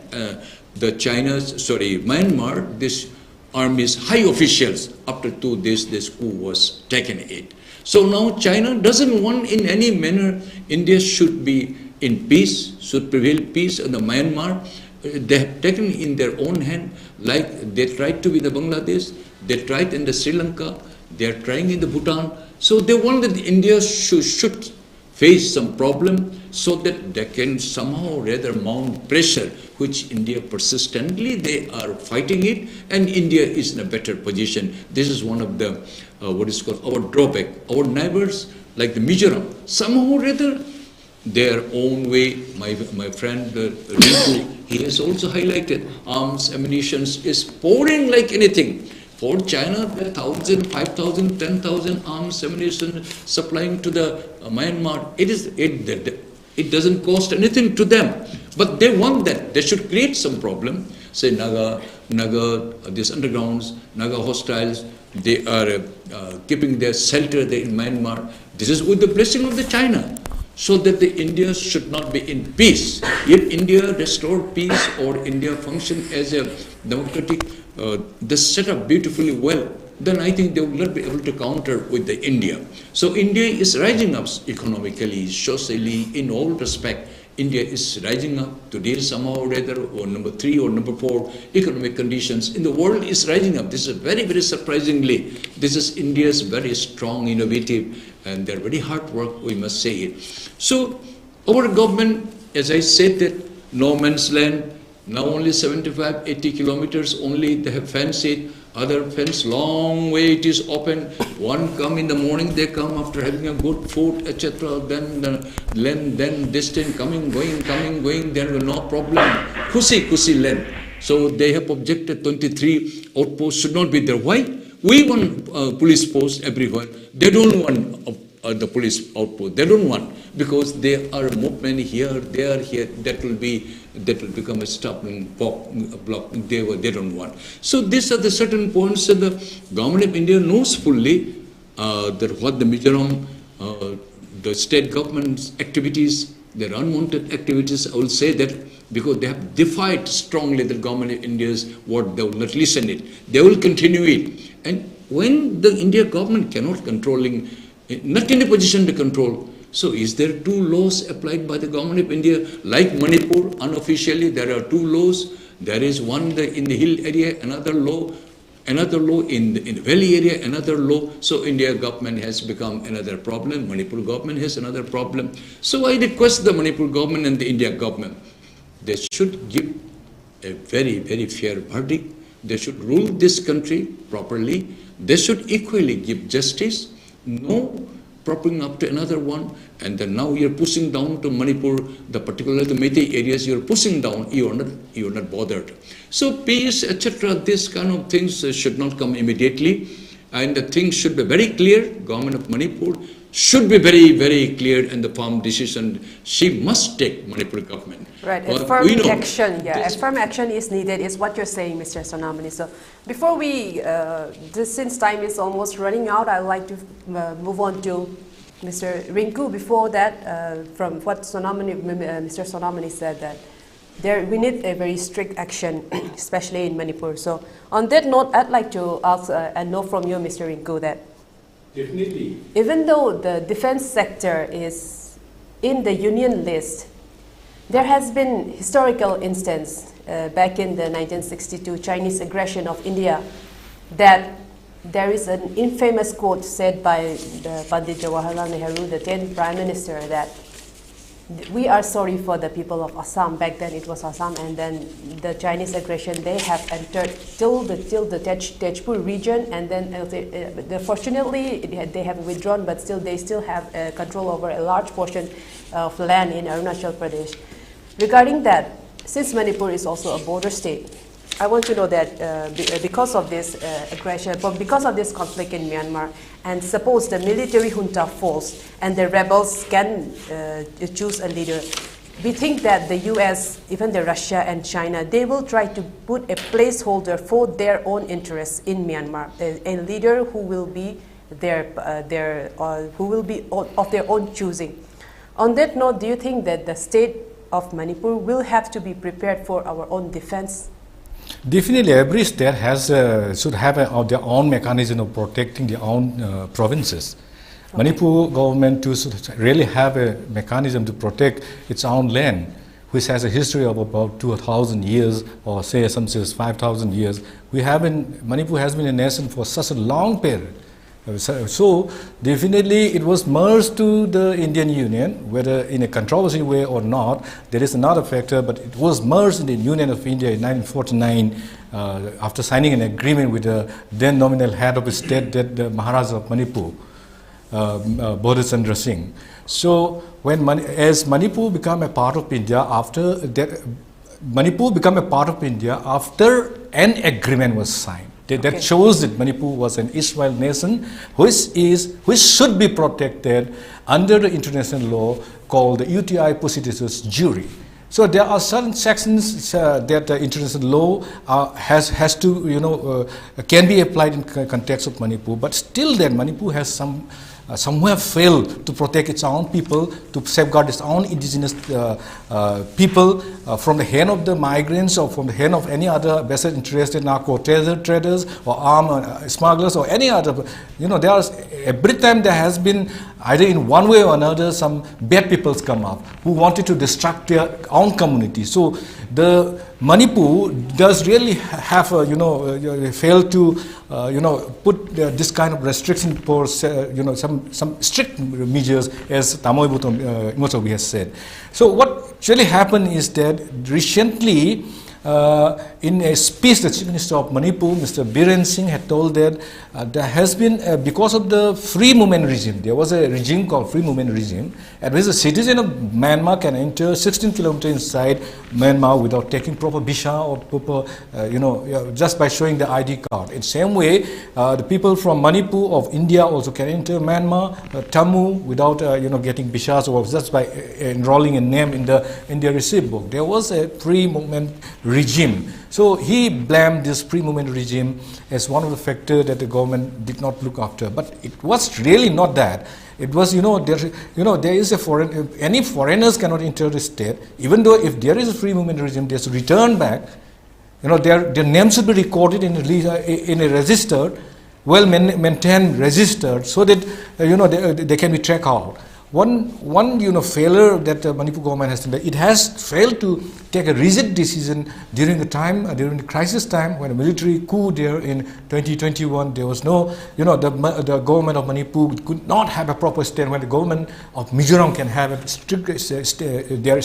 Myanmar, this army's high officials. After 2 days, this coup was taken in. So now China doesn't want in any manner India should be in peace, should prevail peace in the Myanmar. They have taken in their own hand, like they tried to be the Bangladesh, they tried in the Sri Lanka, they are trying in the Bhutan. So they want that India should face some problem so that they can somehow rather mount pressure, which India persistently, they are fighting it, and India is in a better position. This is one of the, what is called our drawback. Our neighbors, like the Mizoram, somehow rather their own way. My friend Rinku, he has also highlighted arms, ammunitions is pouring like anything. For China, 1,000, 5,000, 10,000 arms, ammunition supplying to the Myanmar. It doesn't cost anything to them. But they want that. They should create some problem. Say Naga, these undergrounds, Naga hostiles, they are keeping their shelter there in Myanmar. This is with the blessing of the China. So that the India should not be in peace. If India restored peace or India function as a democratic, this set up beautifully well, then I think they will not be able to counter with the India. So India is rising up economically, socially, in all respect. India is rising up to deal somehow or other, or number 3 or number 4, economic conditions in the world is rising up. This is very, very surprisingly. This is India's very strong, innovative, and they're very hard work, we must say it. So our government, as I said, that no man's land, now only 75, 80 kilometers only they have fenced it. Other fence, long way it is open. One come in the morning, they come after having a good food, etc. Then distant coming, going, there will no problem. Kusi land. So they have objected 23 outposts should not be there. Why? We want police posts everywhere. They don't want the police outpost. They don't want, because there are movement here, there, here. That will become a stumbling block. They don't want. So these are the certain points that the government of India knows fully that what the Mizoram, the state government's activities, their unwanted activities. I will say that because they have defied strongly the government of India's what they will not listen it. They will continue it. And when the India government cannot controlling, not in a position to control. So is there 2 laws applied by the government of India? Like Manipur, unofficially there are 2 laws. There is one in the hill area, another law in the valley area, another law. So India government has become another problem. Manipur government has another problem. So I request the Manipur government and the India government, they should give a very, very fair verdict. They should rule this country properly. They should equally give justice. No propping up to another one, and then now you're pushing down to Manipur, particularly the Meitei areas, you're pushing down, you're not bothered. So peace, etc., this kind of things should not come immediately, and the things should be very clear. Government of Manipur should be very, very clear, and the firm decision she must take, Manipur government. Right, a firm action, a firm action is needed, is what you're saying, Mr. Sonamani. So before we, since time is almost running out, I'd like to move on to Mr. Rinku. Before that, from what Mr. Sonamani said, that we need a very strict action, especially in Manipur. So on that note, I'd like to ask and know from you, Mr. Rinku, that definitely, even though the defense sector is in the union list, there has been historical instance back in the 1962 Chinese aggression of India, that there is an infamous quote said by Pandit Jawaharlal Nehru, the 10th Prime Minister, that we are sorry for the people of Assam. Back then it was Assam, and then the Chinese aggression, they have entered till the Tejpur region, and then fortunately they have withdrawn, but they still have control over a large portion of land in Arunachal Pradesh. Regarding that, since Manipur is also a border state, I want to know that because of this aggression, because of this conflict in Myanmar, and suppose the military junta falls and the rebels can choose a leader, we think that the US, even the Russia and China, they will try to put a placeholder for their own interests in Myanmar, a leader who will be of their own choosing. On that note, do you think that the state of Manipur will have to be prepared for our own defense? Definitely, every state should have their own mechanism of protecting their own provinces. Okay. Manipur government should really have a mechanism to protect its own land, which has a history of about 2,000 years, or say some says 5,000 years. Manipur has been a nation for such a long period. So definitely it was merged to the Indian Union, whether in a controversial way or not, there is another factor, but it was merged in the Union of India in 1949 after signing an agreement with the then nominal head of the state, the Maharaja of Manipur, Bodhi Chandra Singh. So as Manipur became a part of India, after an agreement was signed. That shows that Manipur was an Israel nation which should be protected under the international law called the UTI Positious Jury. So there are certain sections that the international law has to, can be applied in context of Manipur, but still then Manipur has somewhere failed to protect its own people, to safeguard its own indigenous people from the hand of the migrants or from the hand of any other vested interest in narco traders or armed smugglers or any other. There are, every time there has been either in one way or another some bad peoples come up who wanted to destruct their own community. So the Manipur does really have, failed to, put this kind of restriction for, some strict measures, as Ibungochoubi has said. So what actually happened is that recently, in a speech, the Chief Minister of Manipur, Mr. Biren Singh, had told that there has been, because of the free movement regime, there was a regime called free movement regime, at which a citizen of Myanmar can enter 16 kilometers inside Myanmar without taking proper visa or proper, just by showing the ID card. In the same way, the people from Manipur of India also can enter Myanmar, Tamil, without, getting visas or just by enrolling a name in the receipt book. There was a free movement regime. So he blamed this free movement regime as one of the factors that the government did not look after. But it was really not that. It was, there is a any foreigners cannot enter the state. Even though if there is a free movement regime, they should return back. Their names should be recorded in a register, well-maintained register, so that they can be tracked out. One failure that the Manipur government has done, it has failed to take a rigid decision during the crisis time when a military coup there in 2021. There was no, the government of Manipur could not have a proper stand when the government of Mizoram can have a strict their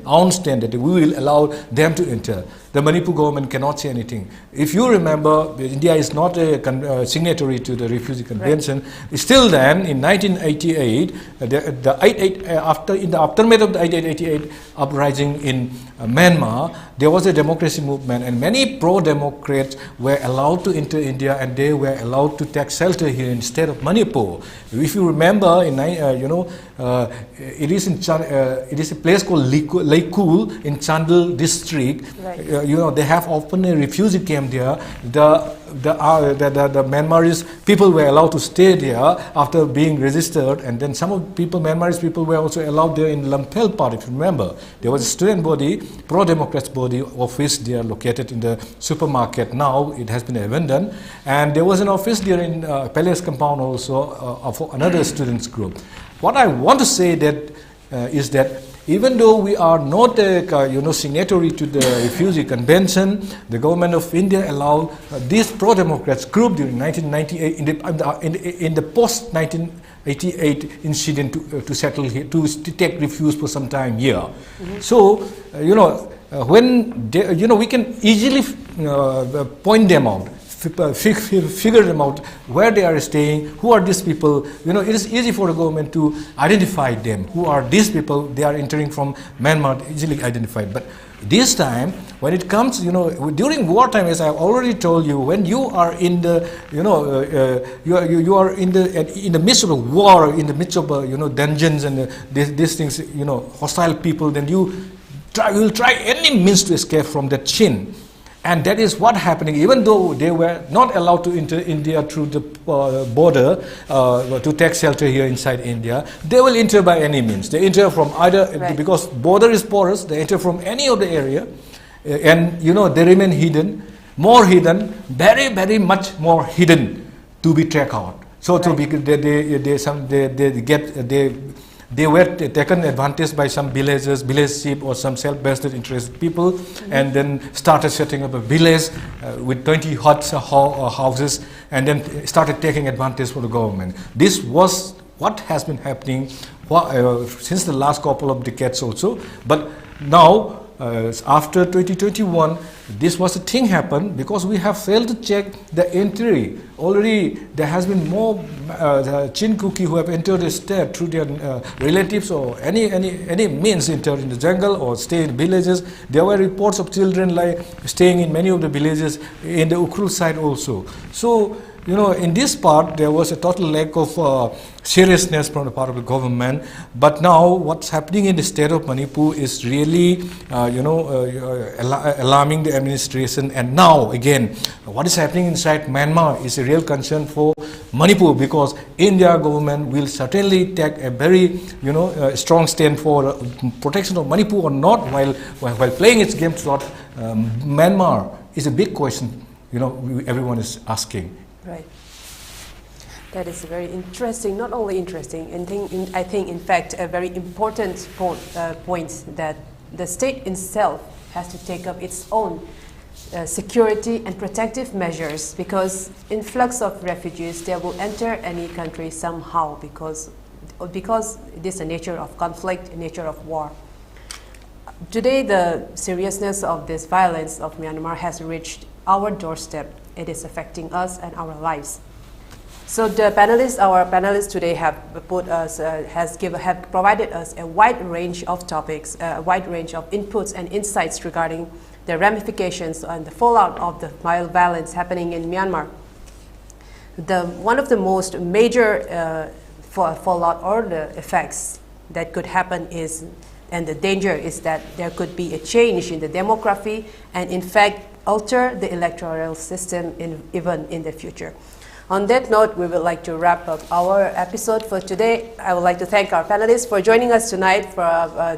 own stand that we will allow them to enter. The Manipur government cannot say anything. If you remember, India is not a signatory to the Refugee Convention. Right. Still then, in 1988, in the aftermath of the 1888 uprising in Myanmar, there was a democracy movement, and many pro-democrats were allowed to enter India, and they were allowed to take shelter here instead of Manipur. If you remember, it is a place called Laikul in Chandel district. Right. They have opened a refugee camp there. The Myanmarese people were allowed to stay there after being registered, and then some of Myanmarese people were also allowed there in Imphal part. If you remember, there was a student body, pro-democrats body office there located in the supermarket. Now it has been abandoned, and there was an office there in Palace compound also of another students group. What I want to say is that even though we are not a signatory to the Refugee Convention, the government of India allowed this pro-democrats group during 1998 in the post-1988 incident to settle here, to take refuge for some time here. Mm-hmm. So when we can easily point them out, figure them out, where they are staying, who are these people. It is easy for the government to identify them. Who are these people? They are entering from Myanmar, easily identified. But this time, when it comes, during wartime, as I already told you, when you are in the, you are in the midst of a war, in the midst of dungeons and these things, hostile people, then you will try any means to escape from that chain. And that is what happening. Even though they were not allowed to enter India through the border to take shelter here inside India, they will enter by any means. They enter from either, right, because border is porous, they enter from any of the area, and they remain hidden, more hidden, very, very much more hidden to be tracked out. So right, to be they were taken advantage by some villagers, village chief or some self-vested interest people, mm-hmm, and then started setting up a village with 20 huts or houses, and then started taking advantage for the government. This was what has been happening since the last couple of decades also. But now after 2021, this was a thing happened because we have failed to check the entry. Already there has been more Chin Kuki who have entered the state through their relatives or any means entered in the jungle or stay in villages. There were reports of children like staying in many of the villages in the Ukhrul side also. So, you know, in this part there was a total lack of seriousness from the part of the government. But now what's happening in the state of Manipur is really, alarming the administration. And now again, what is happening inside Myanmar is a real concern for Manipur, because India government will certainly take a very, strong stand for protection of Manipur or not while playing its game slot. Myanmar is a big question, everyone is asking. Right. That is very interesting, not only interesting, I think in fact a very important point that the state itself has to take up its own security and protective measures, because influx of refugees, they will enter any country somehow because it is the nature of conflict, the nature of war. Today the seriousness of this violence of Myanmar has reached our doorstep. It is affecting us and our lives. So our panelists today have provided us a wide range of topics, a wide range of inputs and insights regarding the ramifications and the fallout of the violence happening in Myanmar. One of the most major fallout or the effects that could happen is, and the danger is that there could be a change in the demography and in fact alter the electoral system even in the future. On that note, we would like to wrap up our episode for today. I would like to thank our panelists for joining us tonight.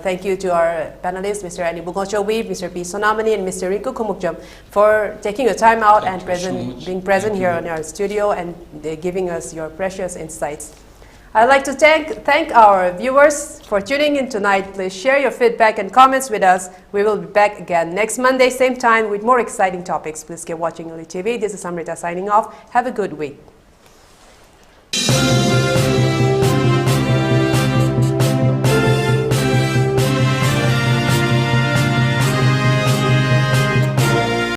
Thank you to our panelists, Mr. Ibungochoubi, Mr. P. Sonamani, and Mr. Rinku Khumukcham, for taking your time out and being present here in our studio and giving us your precious insights. I'd like to thank our viewers for tuning in tonight. Please share your feedback and comments with us. We will be back again next Monday, same time, with more exciting topics. Please keep watching ELITETV. This is Amrita signing off. Have a good week.